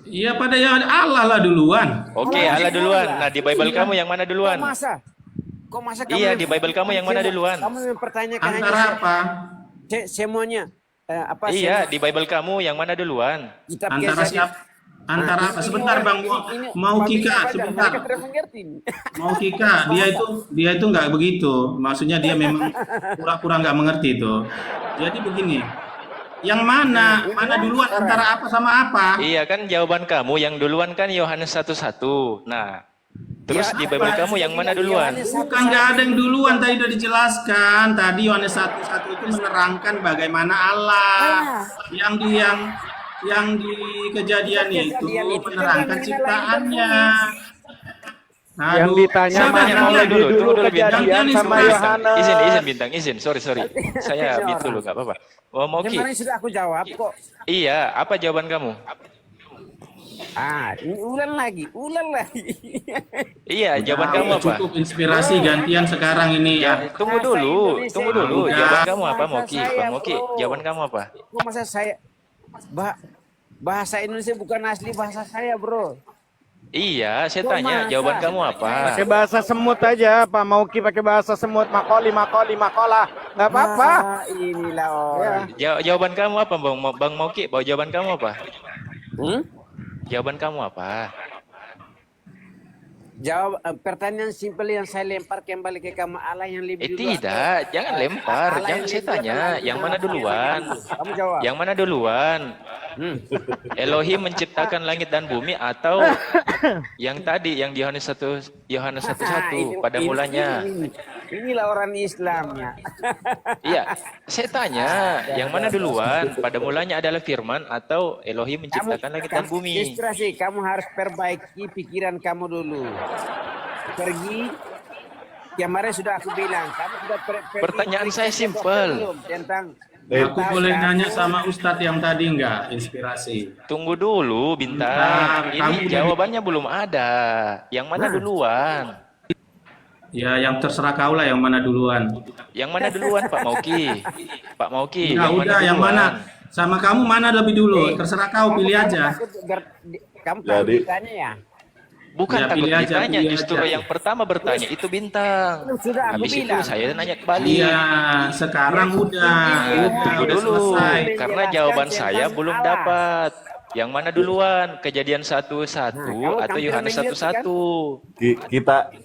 Iya, pada yang Allah lah duluan. Oke, Allah duluan. Nah, di Bible kamu yang mana duluan? Kok masa kamu Iya, di Bible kamu yang mana duluan? Kamu mempertanyakan Antara apa? semuanya. Iya, di Bible kamu yang mana duluan? Kitab Antara Kejadian. siapa? Antara apa? Sebentar Bang, mau Kika, sebentar. Mereka tidak mengerti. Mau Kika, dia itu nggak begitu. Maksudnya dia memang pura-pura nggak mengerti itu. Jadi begini, yang mana duluan antara apa sama apa? Iya kan jawaban kamu yang duluan kan Yohanes 1:1. Nah, terus Ya, di Bible kamu yang mana duluan? Bukan, nggak ada yang duluan, tadi udah dijelaskan. Tadi Yohanes 1:1 itu menerangkan bagaimana Allah yang di kejadian itu menerangkan ciptaannya. Yang Aduh, ditanya siapa mana yang lebih dulu? dulu Tunggu dulu, Bintang. kejadian Yang sama ini Yohanes. Izin Bintang, izin. Sorry. Saya mute dulu, nggak apa-apa. Oh, mau Ki? Kemarin sudah aku jawab kok. Iya, apa jawaban kamu? Ini ulang lagi. Iya, jawaban kamu apa? Cukup inspirasi gantian sekarang ini ya. Tunggu dulu. Udah. Jawaban kamu apa, Moki? Bahasa Bang saya, Moki, bro. jawaban kamu apa? Kok masa saya bahasa Indonesia bukan asli bahasa saya, bro. Iya, saya Kok tanya, masa? jawaban kamu apa? Pakai bahasa semut aja, Pak Mauki pakai bahasa semut, makoli, makola, nggak apa-apa. Inilah orang. Jawaban kamu apa, Bang Moki? Jawaban kamu apa? Hmm? Jawaban kamu apa? Jawab pertanyaan simpel yang saya lempar kembali ke kamu, Allah yang lebih dulu. Tidak, jangan lempar. Allah Jangan yang saya lebih dulu tanya, atau yang mana duluan? Kamu jawab. Yang mana duluan? Hmm. Elohim menciptakan langit dan bumi atau yang tadi yang di Yohanes 1:1 pada mulanya? Inilah orang Islamnya. Iya, saya tanya, yang mana duluan? Pada mulanya adalah firman atau Elohim menciptakan langit dan bumi? Inspirasi, kamu harus perbaiki pikiran kamu dulu. Pergi. Kemarin sudah aku bilang, kamu sudah pergi. Pertanyaan saya periksa simpel. belum tentang Aku boleh nanya sama Ustadz yang tadi nggak? Inspirasi. Tunggu dulu, Bintang. Bentar, kamu Ini udah jawabannya belum ada. Yang mana duluan? Ya, yang terserah kau lah yang mana duluan. Yang mana duluan, Pak Mauki? Pak Mauki, Ya udah, yang duluan? mana? Sama kamu mana lebih dulu? Terserah kau, pilih aja. Kamu Jadi- ditanya ya? Bukan Ya, takut pilih aja, ditanya, pilih justru aja. yang pertama bertanya itu Bintang. Sudah aku Habis itu bilang. saya nanya kembali. Iya, sekarang udah Tunggu udah dulu, selesai. karena jawaban saya belum dapat. Yang mana duluan? Kejadian 1:1 atau Yohanes 1:1?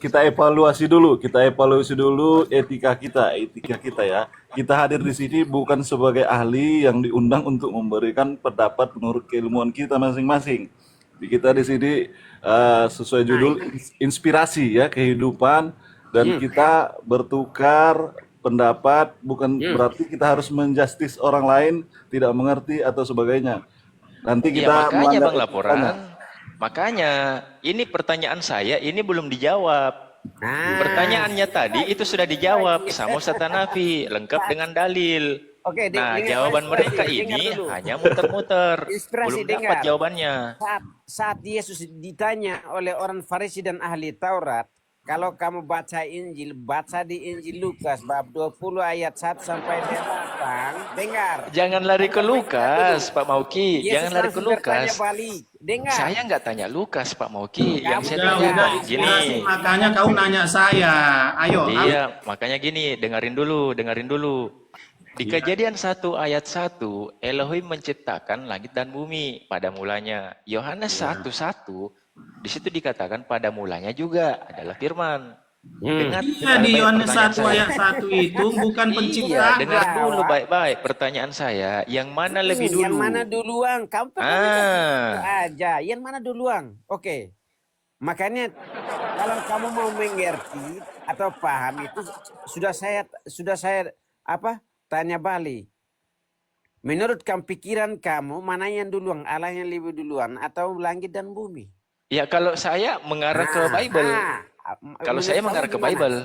Kita evaluasi dulu etika kita ya. Kita hadir di sini bukan sebagai ahli yang diundang untuk memberikan pendapat menurut keilmuan kita masing-masing. Jadi kita di sini sesuai judul inspirasi ya kehidupan, dan kita bertukar pendapat, bukan berarti kita harus menjustis orang lain tidak mengerti atau sebagainya. Nanti Iya, kita makanya melanggar Bang Laporan. Makanya ini pertanyaan saya ini belum dijawab. Pertanyaannya tadi itu sudah dijawab sama Ustaz Hanafi lengkap dengan dalil. Oke, Nah, dengar, jawaban mereka dengar ini dulu. hanya muter-muter. Inspirasi, Belum dapat dengar. jawabannya. Saat Yesus ditanya oleh orang Farisi dan ahli Taurat, kalau kamu baca Injil, baca di Injil Lukas bab 20 ayat 1 sampai 8. Dengar. Jangan lari ke Lukas, Pak Mauki. Yesus Jangan lari ke langsung bertanya Lukas. balik. Dengar. Saya nggak tanya Lukas, Pak Mauki. Yang saya Udah, tanya inspirasi, gini. makanya kau nanya saya. Ayo, Iya, makanya gini, dengerin dulu. Di Kejadian 1 ayat 1, Elohim menciptakan langit dan bumi pada mulanya. Yohanes 1:1, di situ dikatakan pada mulanya juga adalah firman. Dengar Iya, di baik-baik Yohanes pertanyaan 1 saya. ayat 1 itu bukan Iya, penciptaan. dengar dulu baik-baik pertanyaan saya. Yang mana lebih dulu? Yang mana duluan? Kamu aja. Yang mana duluan? Oke. Makanya kalau kamu mau mengerti atau paham itu sudah saya tanya balik. Menurut kamu pikiran kamu mana yang duluan? Allah yang lebih duluan atau langit dan bumi? Ya kalau saya mengarah ke Bible. Kalau saya mengarah ke Bible.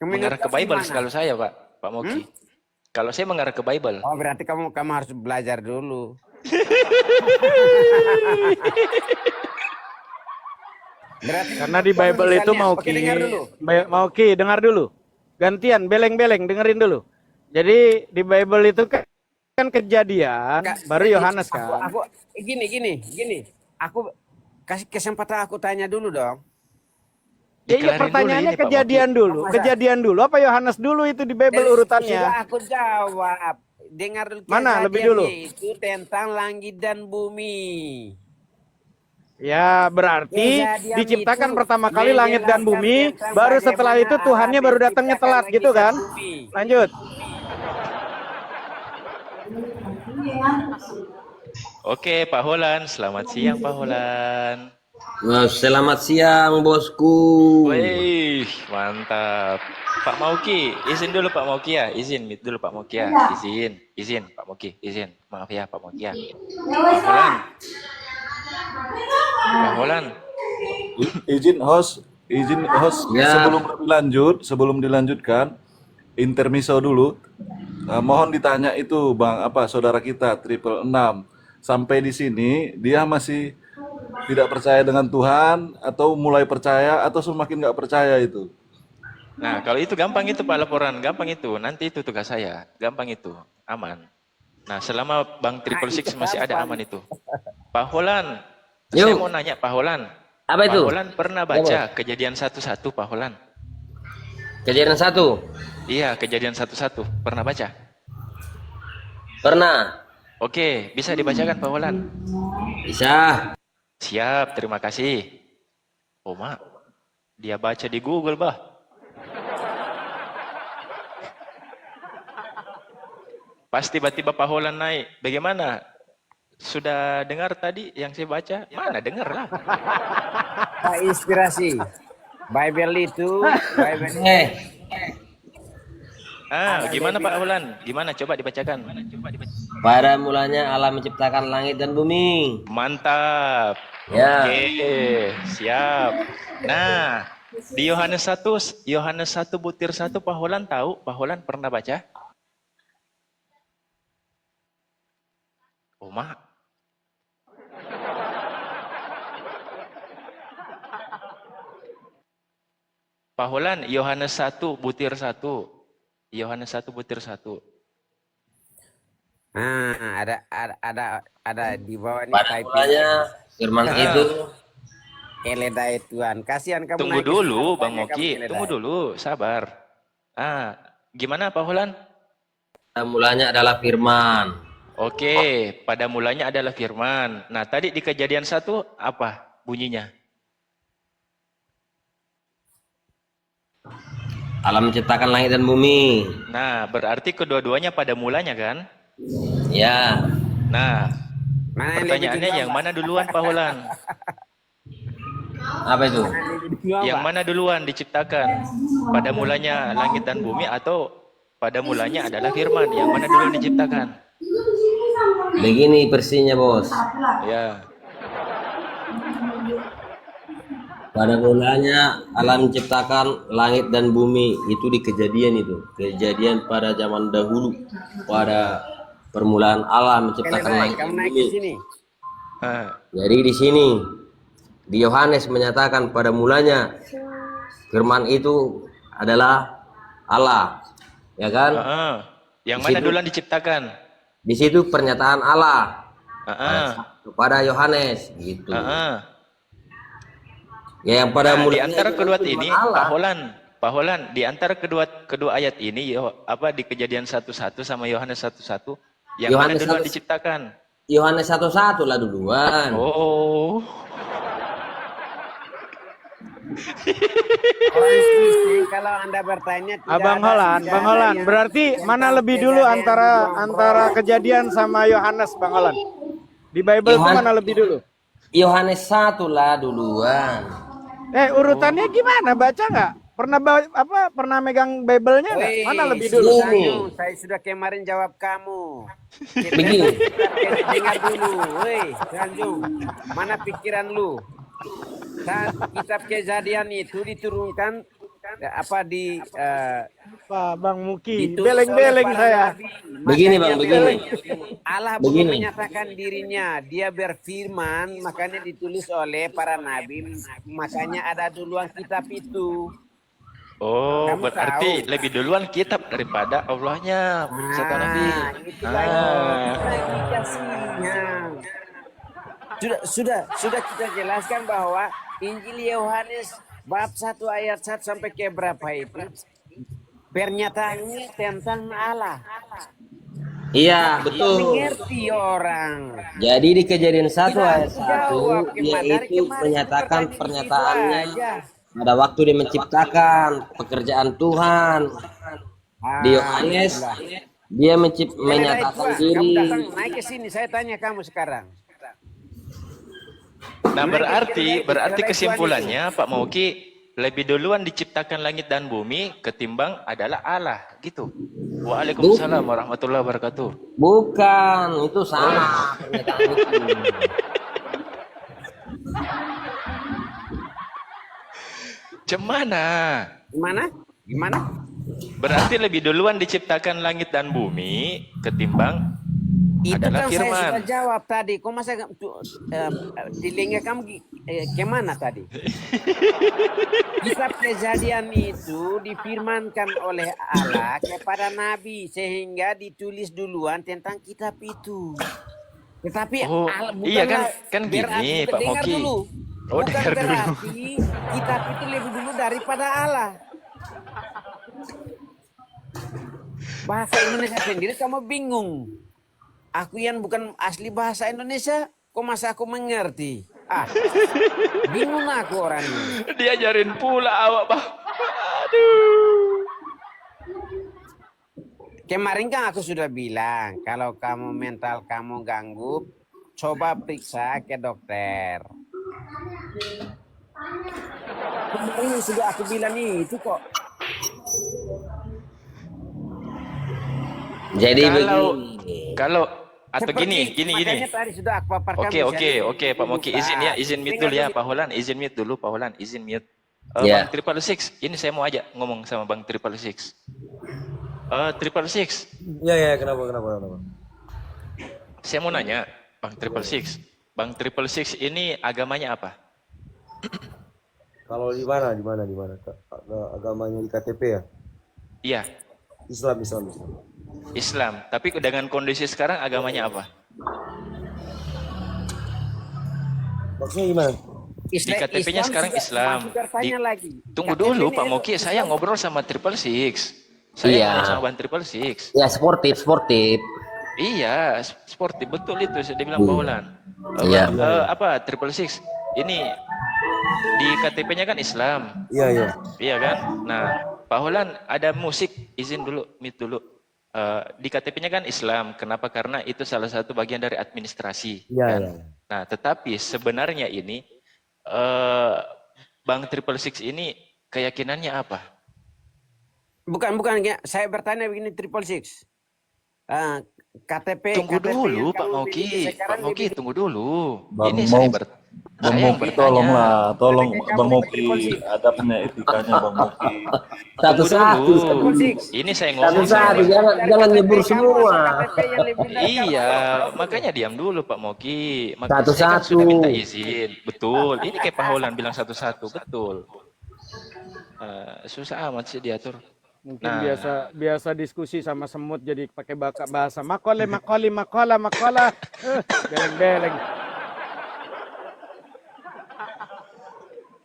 Mengarah ke Bible kalau saya, Pak Moki. Kalau saya mengarah ke Bible. Oh, berarti kamu harus belajar dulu. Karena di Bible itu Mauki dengar dulu. Gantian, beleng-beleng, dengerin dulu. Jadi di Bible itu kan kejadian, baru Yohanes kan. Aku gini. Aku kasih kesempatan aku tanya dulu dong. Iya, pertanyaannya kejadian dulu. Apa Yohanes dulu itu di Bible urutannya? Sudah aku jawab. Dengar dulu. Mana lebih dulu? Itu tentang langit dan bumi. Ya, berarti Kejadian diciptakan itu pertama kali langit dan menjelaskan bumi, tentang baru setelah bagaimana itu Allah Tuhannya baru datangnya menciptakan telat langit gitu dan kan? bumi. Lanjut. Oke, Pak Holan. Selamat siang, Pak Holan. Wah, selamat siang bosku. Wih, mantap. Pak Mauki, izin dulu Pak Mauki ya. Izin dulu Pak Mauki ya. Izin Pak Mauki, izin. Maaf ya Pak Mauki ya. Pak Holan. Pak Holan. Izin host Ya. sebelum dilanjutkan intermezzo dulu. Mohon ditanya itu Bang, apa saudara kita triple 6 sampai di sini dia masih tidak percaya dengan Tuhan atau mulai percaya atau semakin nggak percaya itu? Nah, kalau itu gampang itu Pak laporan, gampang itu. Nanti itu tugas saya, gampang itu, aman. Nah, selama Bang Triple Six masih ada aman itu. Pak Holan, saya Yuk. mau nanya Pak Holan. Apa Pak itu? Holan pernah baca Kejadian 1:1 Pak Holan? Kejadian 1. Iya, Kejadian 1:1 pernah baca? Pernah. Oke, bisa dibacakan Pak Holan? Bisa. Siap, terima kasih. Oh, Mak, dia baca di Google, Bah. Pas tiba-tiba Pak Holan naik, bagaimana? Sudah dengar tadi yang saya baca? Mana dengar lah. Pak inspirasi. Bible itu, Bible Gimana Pak Holan? Gimana? Coba dibacakan. Pada mulanya Allah menciptakan langit dan bumi. Mantap. Ya. Oke, siap. Nah, di Yohanes 1 butir 1 Pak Holan tahu? Pak Holan pernah baca? Oh, Mak. Pak Holan, Yohanes 1 butir 1. Yohanes 1 butir 1. ada di bawah ini Pada mulanya firman itu. Keledai Tuhan. Kasihan kamu Tunggu naik ke dulu, sini, Bang rupanya kamu Moki. keledai. Tunggu dulu, sabar. Gimana Pak Holan? Pada mulanya adalah firman. Oke, pada mulanya adalah firman. Nah, tadi di Kejadian 1 apa bunyinya? Allah menciptakan langit dan bumi. Nah, berarti kedua-duanya pada mulanya kan? Ya. Nah, Mana pertanyaannya yang mana duluan Pak Holan? Apa itu? Yang mana duluan diciptakan? Pada mulanya langit dan bumi atau pada mulanya adalah firman? Yang mana duluan diciptakan? Begini versinya bos. Ya. Pada mulanya Allah menciptakan langit dan bumi. Itu di kejadian itu. Kejadian pada zaman dahulu. Pada permulaan Allah menciptakan Keledai, langit kamu dan naik ke bumi. sini. Jadi di sini di Yohanes menyatakan pada mulanya firman itu adalah Allah. Ya kan? Yang Di mana situ- duluan diciptakan? Di situ pernyataan Allah kepada Yohanes gitu. Ya yang pada Nah, di mulanya antara itu kedua firman ini, Allah. Pak Holan, di antara kedua ayat ini, di Kejadian 1:1 sama Yohanes 1:1, yang mana Yohanes duluan 1:1. diciptakan? Yohanes 1:1 lah duluan. Oh, Orang Kristen kalau Anda bertanya tidak Abang ada- Holan, tidak Bang ada Holan. yang- Berarti yang mana tahu lebih dulu kejadian antara bro. Kejadian sama Yohanes, Bang Holan? Di Bible itu Yohan- mana lebih dulu? Yohanes 1 lah duluan. Urutannya gimana? Baca nggak? Pernah megang Bible-nya nggak? Woi, Mana lebih dulu? Sini. Saya sudah kemarin jawab kamu. Begini. Dengar dulu, woi, Tanjung. Mana pikiran lu? Kitab Kejadian itu diturunkan di Pak Bang Muki, ditulis beleng-beleng oleh para saya. nabi. Begini, Makanya Bang, begini. Allah belum Begini. menyatakan dirinya, dia berfirman, makanya ditulis oleh para nabi, makanya ada duluan kitab itu. oh, Kamu berarti tahu. lebih duluan kitab daripada Allahnya, kata Nabi. Itu lagi kasihnya. Sudah kita jelaskan bahwa Injil Yohanes bab 1 ayat 1 sampai ke berapa itu pernyataannya tentang Allah. Iya, betul. Mengerti orang. Jadi di Kejadian 1 Tidak ayat aku 1 jawab. dia Dari itu kemarin menyatakan aku pernyataannya bertanya di situ aja. pada waktu dia menciptakan pekerjaan Tuhan. Di Yohanes Itulah. dia Tua, menyatakan kamu diri. datang naik ke sini. Saya tanya kamu sekarang. Nah, berarti Kedelai Tuhan kesimpulannya Pak Mauki lebih duluan diciptakan langit dan bumi ketimbang adalah Allah, gitu. Waalaikumsalam warahmatullahi wabarakatuh. Bukan, itu salah pernyataan itu. Cemana? Gimana? Gimana? Berarti lebih duluan diciptakan langit dan bumi ketimbang Itu adalah kan saya firman. sudah jawab tadi. Kok masa telinga kamu kemana tadi? Kitab Kejadian itu difirmankan oleh Allah kepada Nabi sehingga ditulis duluan tentang kitab itu. Tetapi Oh, iya kan gini, Pak dengar Moki. dulu. Oh, Bukan dengar dulu. berarti kitab itu lebih dulu daripada Allah. Bahasa Indonesia sendiri kamu bingung. Aku yang bukan asli bahasa Indonesia, kok masa aku mengerti? Bingung aku orang ini. Diajarin pula awak, Pak. Aduh. Kemarin kan aku sudah bilang, kalau kamu mental kamu ganggu, coba periksa ke dokter. Kemarin sudah aku bilang itu kok. Jadi Kalau atau Seperti gini. makanya tadi sudah aku paparkan. Oke, Pak Moki, izin mute dulu ya, Pak Holan, izin mute dulu, Pak Holan, izin mute. Ya. Bang Triple Six, ini saya mau ajak ngomong sama Bang Triple Six. Triple Six, Iya, kenapa? saya mau nanya, Bang Triple Six. Bang Triple Six ini agamanya apa? Kalau di mana? Agamanya di KTP ya? Iya, Islam. Islam. Tapi dengan kondisi sekarang agamanya apa? Maksudnya gimana? Di KTP-nya sekarang Islam. Tunggu dulu, Pak Moki, saya ngobrol sama Triple Six. Saya ngobrol sama Bang Triple Six. Ya sportif. Iya, sportif, betul itu sudah bilang Pak Holan. Iya. Triple Six? Ini di KTP-nya kan Islam. Iya. Iya kan? Nah, Pak Holan ada musik, izin dulu, mute dulu. Di KTP-nya kan Islam. Kenapa? Karena itu salah satu bagian dari administrasi. Iya, kan? iya. Nah, tetapi sebenarnya ini Bang Triple Six ini keyakinannya apa? Bukan. Saya bertanya begini, Triple Six. KTP. Tunggu KTP dulu, yang Pak kamu Moki. miliki Pak sekarang Moki, lebih- tunggu dulu. Bang Ini Mo- saya Bang yang Moki, bertanya. tolong Bang Moki, ada punya etikanya Bang Moki. Tunggu Satu-satu. dulu. Ini saya ngomong. Satu-satu, jangan nyebur semua. Iya, makanya diam dulu Pak Moki. Makanya saya kan Satu-satu. sudah minta izin. Betul. Ini kayak Pak Holan bilang satu-satu. Betul. Susah amat sih diatur. Mungkin Nah. biasa diskusi sama semut jadi pakai bahasa makola. Beleng-beleng.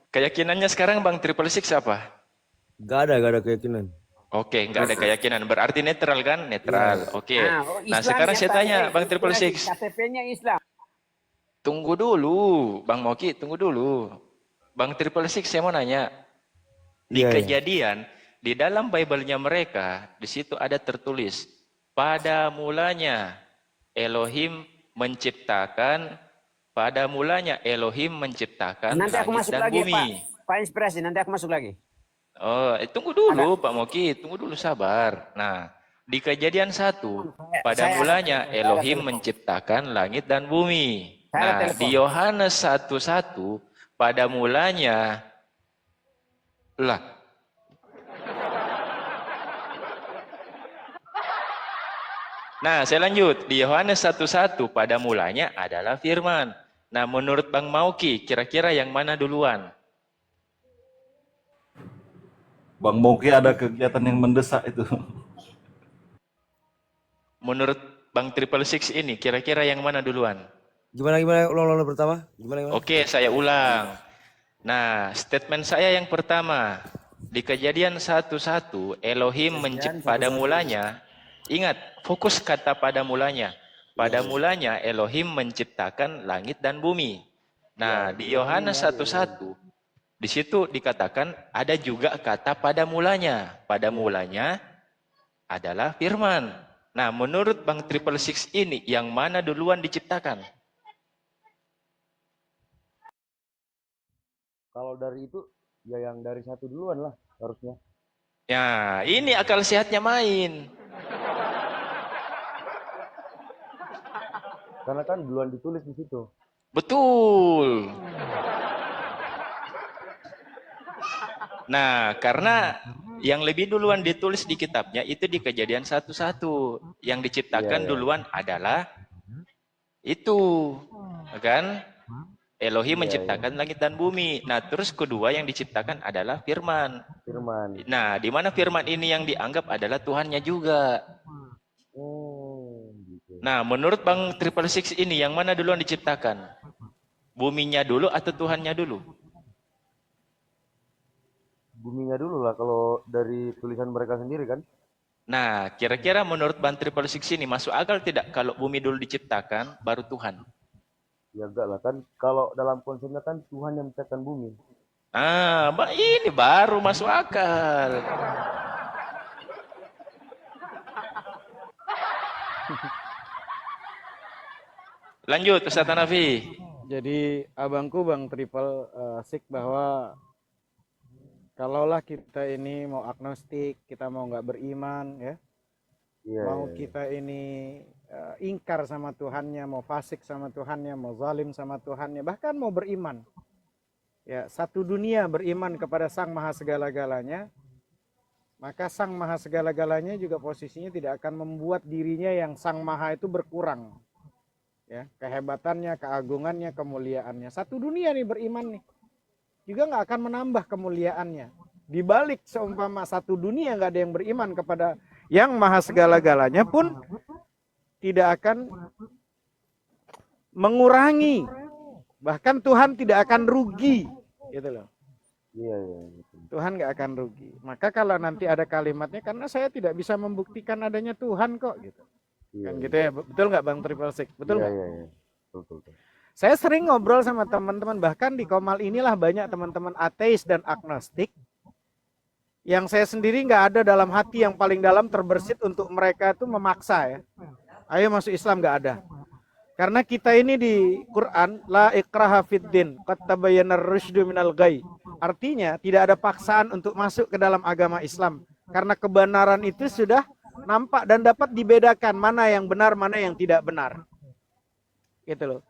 Keyakinannya sekarang Bang Triple Six apa? Gak ada keyakinan. Oke, nggak ada keyakinan. Berarti netral kan? Netral. Oke. Nah, Islam sekarang yang saya tanya tadi, Bang Triple Six. KTP-nya Islam. Tunggu dulu, Bang Moki, tunggu dulu. Bang Triple Six, saya mau nanya. Di Iya. Kejadian, di dalam Bible-nya mereka, di situ ada tertulis, pada mulanya Elohim menciptakan, Nanti aku langit masuk dan lagi, bumi. Pak Inspirasi. Nanti aku masuk lagi. Oh, tunggu dulu Pak Moki, tunggu dulu sabar. Nah, di Kejadian 1, pada mulanya Elohim menciptakan langit dan bumi. Nah, di Yohanes 1:1, pada mulanya lah. Nah, saya lanjut. Di Yohanes 1:1, pada mulanya adalah firman. Nah, menurut Bang Mauki, kira-kira yang mana duluan? Bang Moki ada kegiatan yang mendesak itu. Menurut Bang Triple Six ini, kira-kira yang mana duluan? Gimana ulang pertama? Gimana? Oke, saya ulang. Nah, statement saya yang pertama. Di Kejadian 1:1, Elohim pada mulanya Ingat, fokus kata pada mulanya. Pada mulanya Elohim menciptakan langit dan bumi. Nah, di Yohanes 1:1 di situ dikatakan ada juga kata pada mulanya. Pada mulanya adalah firman. Nah, menurut Bang Triple Six ini yang mana duluan diciptakan? Kalau dari itu, ya yang dari satu duluan lah harusnya. Ya, ini akal sehatnya main. Karena kan duluan ditulis di situ. Betul. Nah, karena yang lebih duluan ditulis di kitabnya itu di Kejadian 1:1. Yang diciptakan duluan adalah itu, kan? Elohim menciptakan langit dan bumi. Nah, terus kedua yang diciptakan adalah firman. Firman. Nah, di mana firman ini yang dianggap adalah Tuhannya juga. Oh, gitu. Nah, menurut Bang Triple Six ini yang mana duluan diciptakan? Buminya dulu atau Tuhannya dulu? Buminya dulu lah kalau dari tulisan mereka sendiri kan. Nah, kira-kira menurut Bang Triple Six ini masuk akal tidak kalau bumi dulu diciptakan, baru Tuhan? Ya enggak lah kan. Kalau dalam konsepnya kan Tuhan yang menciptakan bumi. Ah, ini baru masuk akal. Lanjut, Ustaz Hanafi. Jadi abangku Bang Triple Six bahwa kalaulah kita ini mau agnostik, kita mau nggak beriman, ya, mau kita ini ingkar sama Tuhannya, mau fasik sama Tuhannya, mau zalim sama Tuhannya, bahkan mau beriman, ya, satu dunia beriman kepada Sang Maha Segala-galanya, maka Sang Maha Segala-galanya juga posisinya tidak akan membuat dirinya yang Sang Maha itu berkurang, ya, kehebatannya, keagungannya, kemuliaannya. Satu dunia nih beriman nih, juga nggak akan menambah kemuliaannya. Di balik seumpama satu dunia nggak ada yang beriman kepada yang maha segala-galanya pun tidak akan mengurangi. Bahkan Tuhan tidak akan rugi, gitu loh. Iya. Tuhan nggak akan rugi. Maka kalau nanti ada kalimatnya, karena saya tidak bisa membuktikan adanya Tuhan kok, gitu. Kan gitu ya, betul nggak Bang Triple Six? Betul nggak? Iya. Betul. Saya sering ngobrol sama teman-teman, bahkan di Komal inilah banyak teman-teman ateis dan agnostik yang saya sendiri nggak ada dalam hati yang paling dalam terbersit untuk mereka itu memaksa, ya. Ayo masuk Islam, nggak ada. Karena kita ini di Quran, la ikraha fiddin, qad tabayyana ar-rusydu minal ghayy. Artinya tidak ada paksaan untuk masuk ke dalam agama Islam. Karena kebenaran itu sudah nampak dan dapat dibedakan mana yang benar, mana yang tidak benar. Gitu loh.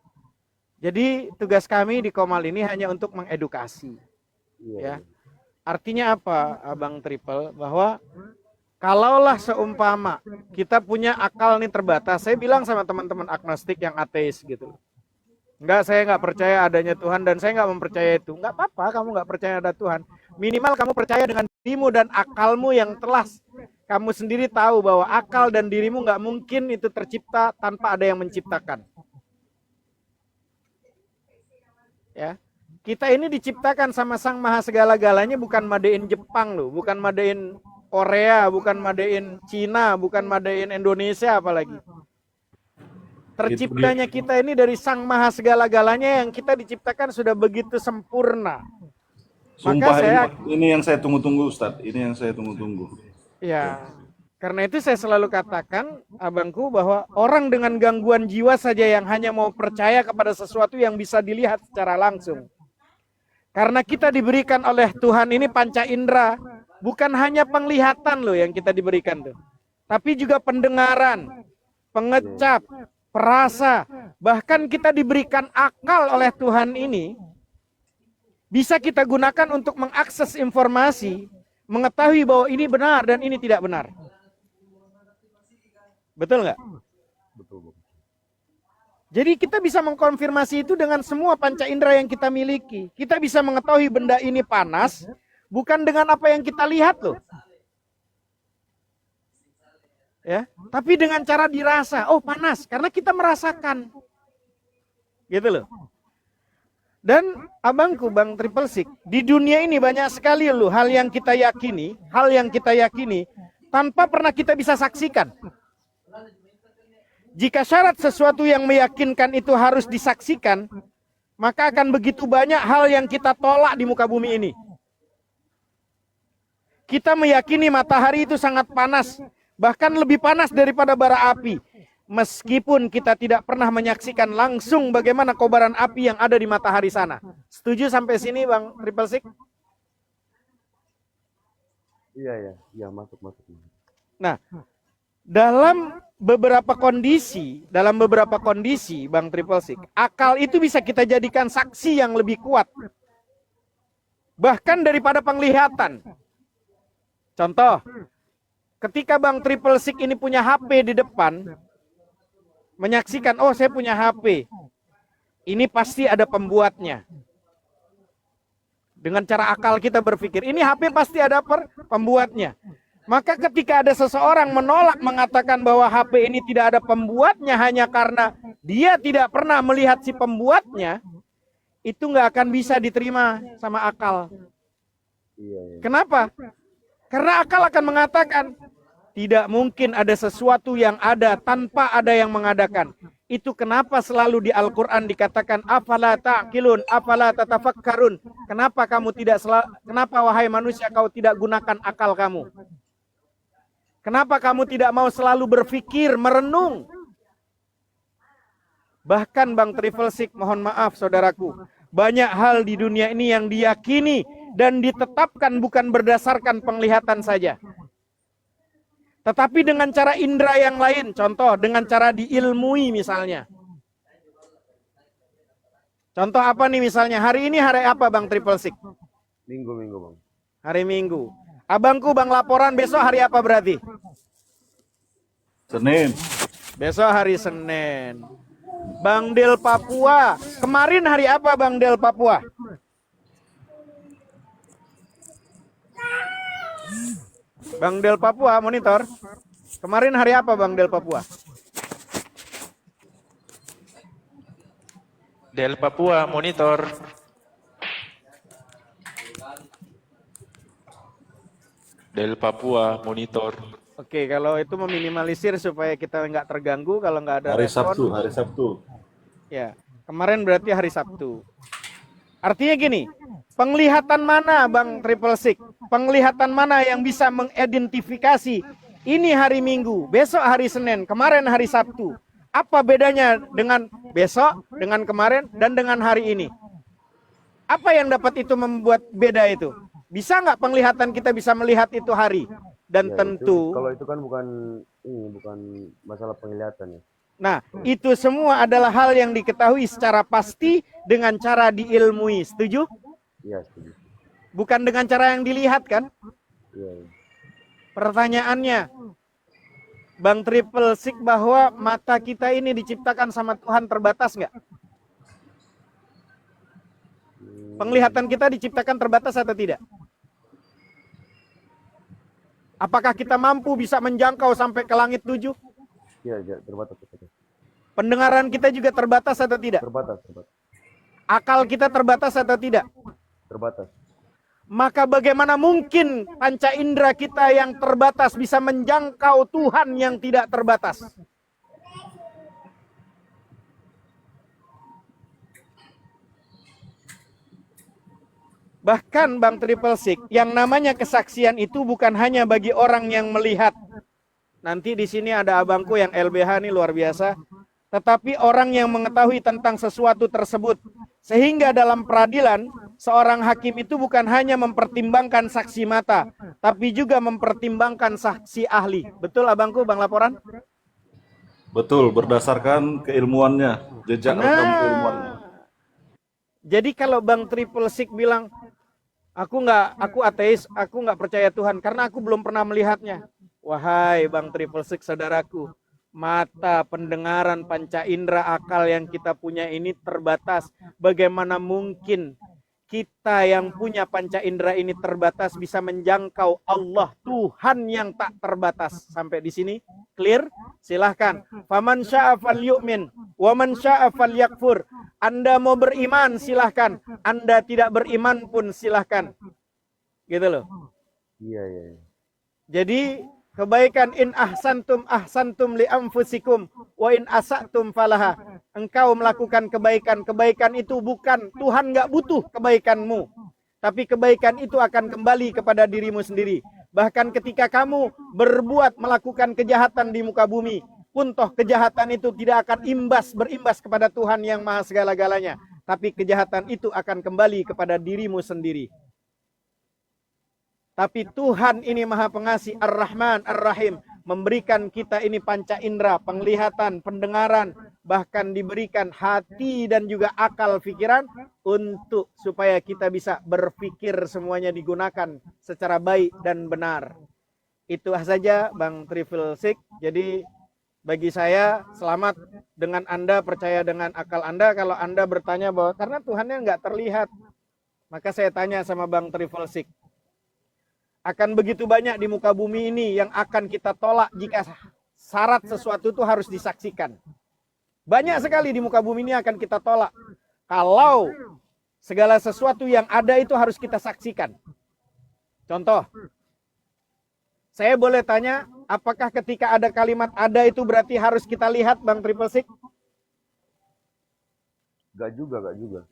Jadi tugas kami di Komal ini hanya untuk mengedukasi. Ya. Artinya apa, Abang Triple? Bahwa kalaulah seumpama kita punya akal nih terbatas, saya bilang sama teman-teman agnostik yang ateis gitu. Enggak, saya nggak percaya adanya Tuhan dan saya nggak mempercayai itu. Nggak apa-apa, kamu nggak percaya ada Tuhan. Minimal kamu percaya dengan dirimu dan akalmu yang telah kamu sendiri tahu bahwa akal dan dirimu nggak mungkin itu tercipta tanpa ada yang menciptakan. Ya, kita ini diciptakan sama Sang Maha Segala-galanya, bukan madein Jepang loh, bukan madein Korea, bukan madein Cina, bukan madein Indonesia apalagi. Terciptanya kita ini dari Sang Maha Segala-galanya yang kita diciptakan sudah begitu sempurna. Sumpah, ini yang saya tunggu-tunggu, Ustadz. Ini yang saya tunggu-tunggu. Ya, karena itu saya selalu katakan, abangku, bahwa orang dengan gangguan jiwa saja yang hanya mau percaya kepada sesuatu yang bisa dilihat secara langsung. Karena kita diberikan oleh Tuhan ini panca indera, bukan hanya penglihatan loh yang kita diberikan tuh, tapi juga pendengaran, pengecap, perasa, bahkan kita diberikan akal oleh Tuhan ini, bisa kita gunakan untuk mengakses informasi, mengetahui bahwa ini benar dan ini tidak benar. Betul nggak? Betul. Jadi kita bisa mengkonfirmasi itu dengan semua panca indera yang kita miliki. Kita bisa mengetahui benda ini panas, bukan dengan apa yang kita lihat loh. Ya, tapi dengan cara dirasa. Oh, panas, karena kita merasakan. Gitu loh. Dan abangku, Bang Triple Six, di dunia ini banyak sekali loh hal yang kita yakini tanpa pernah kita bisa saksikan. Jika syarat sesuatu yang meyakinkan itu harus disaksikan, maka akan begitu banyak hal yang kita tolak di muka bumi ini. Kita meyakini matahari itu sangat panas, bahkan lebih panas daripada bara api. Meskipun kita tidak pernah menyaksikan langsung bagaimana kobaran api yang ada di matahari sana. Setuju sampai sini Bang Triple Six? Iya, masuk. Nah, dalam beberapa kondisi Bang Triple Six, akal itu bisa kita jadikan saksi yang lebih kuat. Bahkan daripada penglihatan. Contoh, ketika Bang Triple Six ini punya HP di depan, menyaksikan, oh saya punya HP. Ini pasti ada pembuatnya. Dengan cara akal kita berpikir, ini HP pasti ada pembuatnya. Maka ketika ada seseorang menolak mengatakan bahwa HP ini tidak ada pembuatnya hanya karena dia tidak pernah melihat si pembuatnya, itu nggak akan bisa diterima sama akal. Kenapa? Karena akal akan mengatakan, tidak mungkin ada sesuatu yang ada tanpa ada yang mengadakan. Itu kenapa selalu di Al-Quran dikatakan, afala ta'qilun, afala tatafakkarun. Kenapa kenapa wahai manusia kau tidak gunakan akal kamu? Kenapa kamu tidak mau selalu berpikir, merenung? Bahkan Bang Triple Six, mohon maaf saudaraku, banyak hal di dunia ini yang diyakini dan ditetapkan bukan berdasarkan penglihatan saja. Tetapi dengan cara indera yang lain, contoh dengan cara diilmui misalnya. Contoh apa nih misalnya, hari ini hari apa Bang Triple Six? Minggu Bang. Hari Minggu. Abangku Bang laporan besok hari apa berarti? Senin. Besok hari Senin. Bang Del Papua, kemarin hari apa Bang Del Papua? Bang Del Papua monitor. Kemarin hari apa Bang Del Papua? Del Papua monitor. Del Papua monitor. Oke, kalau itu meminimalisir supaya kita nggak terganggu kalau nggak ada Hari respon. Sabtu, hari Sabtu. Ya, kemarin berarti hari Sabtu. Artinya gini, penglihatan mana Bang Triple Six? Penglihatan mana yang bisa mengidentifikasi ini hari Minggu, besok hari Senin, kemarin hari Sabtu? Apa bedanya dengan besok, dengan kemarin, dan dengan hari ini? Apa yang dapat itu membuat beda itu? Bisa nggak penglihatan kita bisa melihat itu hari? Dan tentu, kalau itu kan bukan masalah penglihatan ya. nah itu semua adalah hal yang diketahui secara pasti dengan cara diilmui. Setuju? Iya, setuju. Bukan dengan cara yang dilihat kan? Iya. Pertanyaannya, Bang Triple Six, bahwa mata kita ini diciptakan sama Tuhan terbatas nggak? Penglihatan kita diciptakan terbatas atau tidak? Apakah kita mampu bisa menjangkau sampai ke langit 7? Iya, terbatas. Pendengaran kita juga terbatas atau tidak? Terbatas. Akal kita terbatas atau tidak? Terbatas. Maka bagaimana mungkin panca indera kita yang terbatas bisa menjangkau Tuhan yang tidak terbatas? Bahkan Bang Triple Six, yang namanya kesaksian itu bukan hanya bagi orang yang melihat. Nanti di sini ada abangku yang LBH nih luar biasa. Tetapi orang yang mengetahui tentang sesuatu tersebut. Sehingga dalam peradilan, seorang hakim itu bukan hanya mempertimbangkan saksi mata, tapi juga mempertimbangkan saksi ahli. Betul abangku Bang laporan? Betul, berdasarkan keilmuannya, jejak rekam keilmuannya. Jadi kalau Bang Triple Six bilang, aku ateis, aku nggak percaya Tuhan karena aku belum pernah melihatnya. Wahai Bang Triple Six, saudaraku, mata, pendengaran, panca indera, akal yang kita punya ini terbatas. Bagaimana mungkin kita yang punya panca indera ini terbatas bisa menjangkau Allah, Tuhan yang tak terbatas. Sampai di sini clear? Silahkan. Faman sya'a falyu'min wa man sya'a falyakfur. Anda mau beriman silahkan, Anda tidak beriman pun silahkan. Gitu loh. Iya. Jadi Kebaikan in ahsantum li anfusikum wa in asatum falaha. Engkau melakukan kebaikan. Kebaikan itu bukan, Tuhan nggak butuh kebaikanmu. Tapi kebaikan itu akan kembali kepada dirimu sendiri. Bahkan ketika kamu melakukan kejahatan di muka bumi, pun toh kejahatan itu tidak akan berimbas kepada Tuhan yang maha segala-galanya. Tapi kejahatan itu akan kembali kepada dirimu sendiri. Tapi Tuhan ini maha pengasih, Ar-Rahman, Ar-Rahim. Memberikan kita ini panca indera, penglihatan, pendengaran. Bahkan diberikan hati dan juga akal pikiran. Supaya kita bisa berpikir semuanya digunakan secara baik dan benar. Itu saja Bang Triple Six. Jadi bagi saya selamat dengan Anda, percaya dengan akal Anda. Kalau Anda bertanya bahwa karena Tuhannya nggak terlihat. Maka saya tanya sama Bang Triple Six. Akan begitu banyak di muka bumi ini yang akan kita tolak jika syarat sesuatu itu harus disaksikan. Banyak sekali di muka bumi ini akan kita tolak. Kalau segala sesuatu yang ada itu harus kita saksikan. Contoh, saya boleh tanya, apakah ketika ada kalimat ada itu berarti harus kita lihat Bang Triple Six? Gak juga.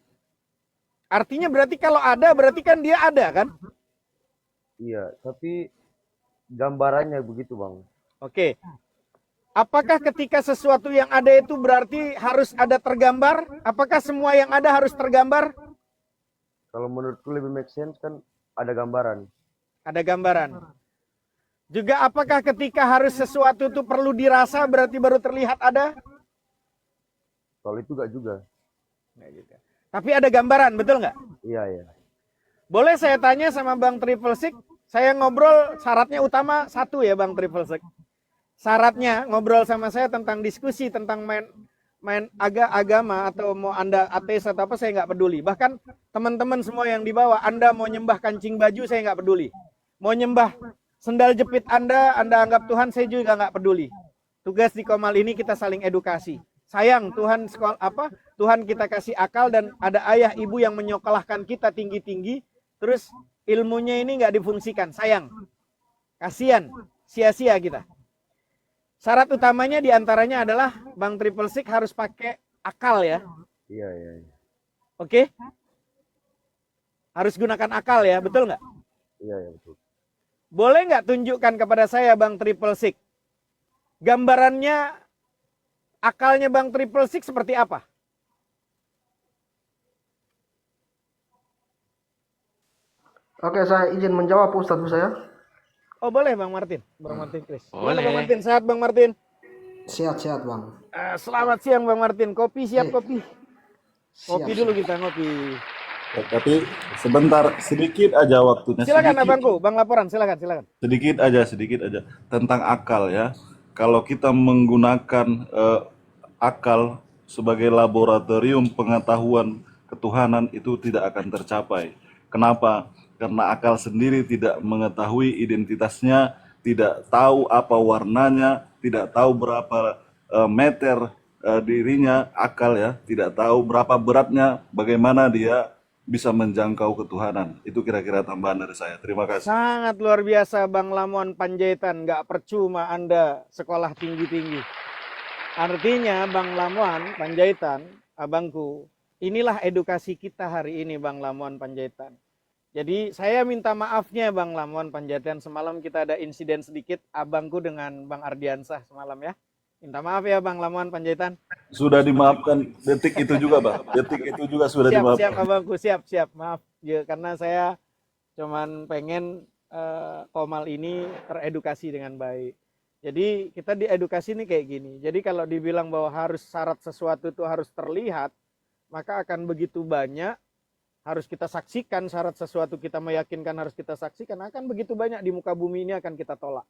Artinya berarti kalau ada berarti kan dia ada kan? Iya, tapi gambarannya begitu Bang. Oke. Apakah ketika sesuatu yang ada itu berarti harus ada tergambar? Apakah semua yang ada harus tergambar? Kalau menurutku lebih make sense kan ada gambaran. Ada gambaran. Juga apakah ketika harus sesuatu itu perlu dirasa berarti baru terlihat ada? Kalau itu gak juga. Tapi ada gambaran, betul nggak? Iya. Boleh saya tanya sama Bang Triple Six? Saya ngobrol syaratnya utama satu ya Bang Triple Six. Syaratnya ngobrol sama saya tentang diskusi tentang main agama atau mau Anda ateis atau apa saya nggak peduli. Bahkan teman-teman semua yang dibawa Anda mau nyembah kancing baju saya nggak peduli. Mau nyembah sendal jepit Anda anggap Tuhan saya juga nggak peduli. Tugas di Komal ini kita saling edukasi. Sayang Tuhan Tuhan kita kasih akal dan ada ayah ibu yang menyokolahkan kita tinggi-tinggi. Terus ilmunya ini nggak difungsikan, sayang. Kasihan, sia-sia kita. Syarat utamanya diantaranya adalah Bang Triple Six harus pakai akal ya. Iya. Oke? Harus gunakan akal ya, betul nggak? Iya, betul. Boleh nggak tunjukkan kepada saya Bang Triple Six? Gambarannya, akalnya Bang Triple Six seperti apa? Oke, saya izin menjawab Ustadz saya. Oh boleh Bang Martin, Bang Martin Chris. Boleh. Bang Martin, sehat Bang Martin? Sehat Bang. Selamat siang Bang Martin, kopi siap kopi. Kopi Siap. dulu kita ngopi. Tapi sebentar, sedikit aja waktunya. Silakan sedikit. abangku, Bang laporan, silakan. Sedikit aja tentang akal ya. Kalau kita menggunakan akal sebagai laboratorium pengetahuan ketuhanan itu tidak akan tercapai. Kenapa? Karena akal sendiri tidak mengetahui identitasnya, tidak tahu apa warnanya, tidak tahu berapa meter dirinya, akal ya, tidak tahu berapa beratnya, bagaimana dia bisa menjangkau ketuhanan. Itu kira-kira tambahan dari saya. Terima kasih. Sangat luar biasa Bang Lamuan Panjaitan, nggak percuma Anda sekolah tinggi-tinggi. Artinya Bang Lamuan Panjaitan, abangku, inilah edukasi kita hari ini Bang Lamuan Panjaitan. Jadi saya minta maafnya Bang Lamuan Panjaitan, semalam kita ada insiden sedikit abangku dengan Bang Ardiansah semalam ya. Minta maaf ya Bang Lamuan Panjaitan. Sudah dimaafkan detik itu juga, Bang. Detik itu juga sudah dimaafkan. Siap abangku, siap. Maaf ya, karena saya cuman pengen Komal ini teredukasi dengan baik. Jadi kita diedukasi nih kayak gini. Jadi kalau dibilang bahwa harus syarat sesuatu itu harus terlihat, maka akan begitu banyak harus kita saksikan syarat sesuatu, kita meyakinkan harus kita saksikan, akan begitu banyak di muka bumi ini akan kita tolak.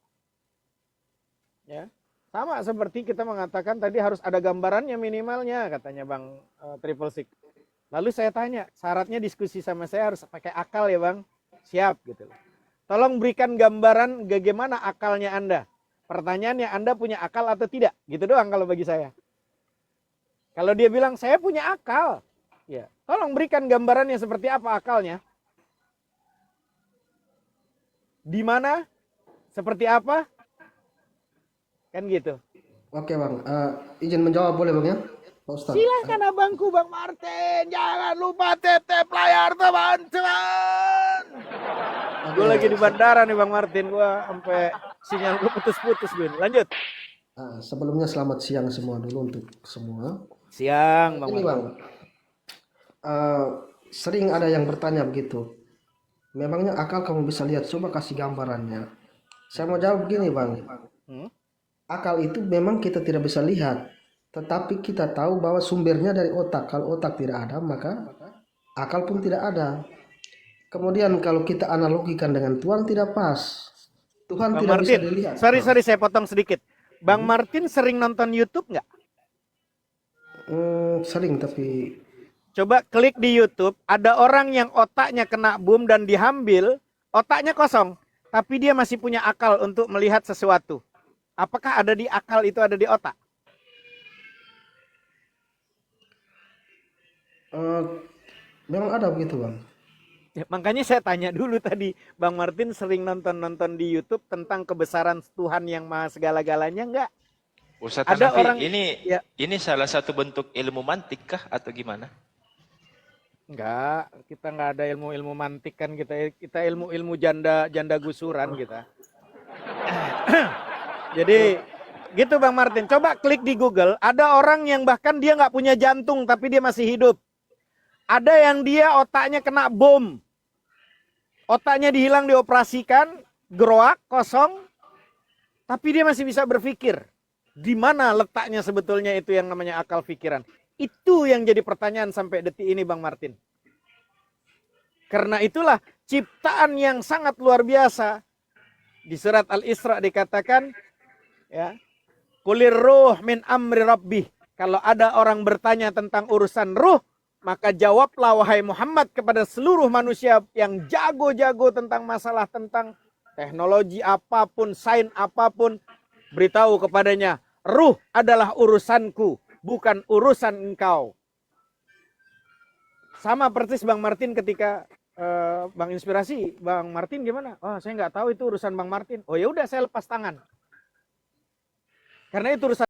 Ya. Sama seperti kita mengatakan tadi harus ada gambarannya minimalnya, katanya Bang Triple Six. Lalu saya tanya, syaratnya diskusi sama saya harus pakai akal ya Bang? Siap gitu. Tolong berikan gambaran bagaimana akalnya Anda. Pertanyaannya, Anda punya akal atau tidak? Gitu doang kalau bagi saya. Kalau dia bilang saya punya akal, ya, tolong berikan gambarannya seperti apa akalnya. Di mana? Seperti apa? Kan gitu. Oke bang, izin menjawab boleh bang ya, Pak Ustadz? Silakan abangku Bang Martin. Jangan lupa tetep layar teman-teman. Gue lagi di bandara nih Bang Martin. Gue sampai sinyal gue putus-putus, Bin. Lanjut. Sebelumnya selamat siang semua dulu untuk semua. Siang Bang Ini Martin. bang, sering ada yang bertanya begitu. Memangnya akal kamu bisa lihat? Coba kasih gambarannya. Saya mau jawab begini bang. Akal itu memang kita tidak bisa lihat, tetapi kita tahu bahwa sumbernya dari otak. Kalau otak tidak ada, maka akal pun tidak ada. Kemudian kalau kita analogikan dengan Tuhan tidak pas. Tuhan Bang tidak bisa Martin, dilihat. sorry saya potong sedikit. Bang Martin sering nonton YouTube nggak? Sering tapi Coba klik di YouTube, ada orang yang otaknya kena bom dan diambil, otaknya kosong, tapi dia masih punya akal untuk melihat sesuatu. Apakah ada di akal itu ada di otak? memang ada begitu bang. Ya, makanya saya tanya dulu tadi, Bang Martin sering nonton di YouTube tentang kebesaran Tuhan yang maha segala-galanya enggak? Ustadz Ada Hanafi, orang ya, ini salah satu bentuk ilmu mantik kah atau gimana? enggak, kita enggak ada ilmu-ilmu mantik kan kita ilmu-ilmu janda gusuran kita. Jadi gitu Bang Martin, coba klik di Google, ada orang yang bahkan dia nggak punya jantung tapi dia masih hidup. Ada yang dia otaknya kena bom. Otaknya dihilang dioperasikan, geroak, kosong, tapi dia masih bisa berpikir. Di mana letaknya sebetulnya itu yang namanya akal pikiran? Itu yang jadi pertanyaan sampai detik ini Bang Martin. Karena itulah ciptaan yang sangat luar biasa. Di surat Al-Isra dikatakan, ya, Qulir ruh min amri rabbih. Kalau ada orang bertanya tentang urusan ruh, maka jawablah wahai Muhammad kepada seluruh manusia yang jago-jago tentang masalah tentang teknologi apapun, sains apapun, beritahu kepadanya, ruh adalah urusanku, bukan urusan engkau. Sama persis Bang Martin ketika Bang Inspirasi, Bang Martin gimana? Oh, saya nggak tahu itu urusan Bang Martin. Oh ya udah saya lepas tangan. Karena itu urusan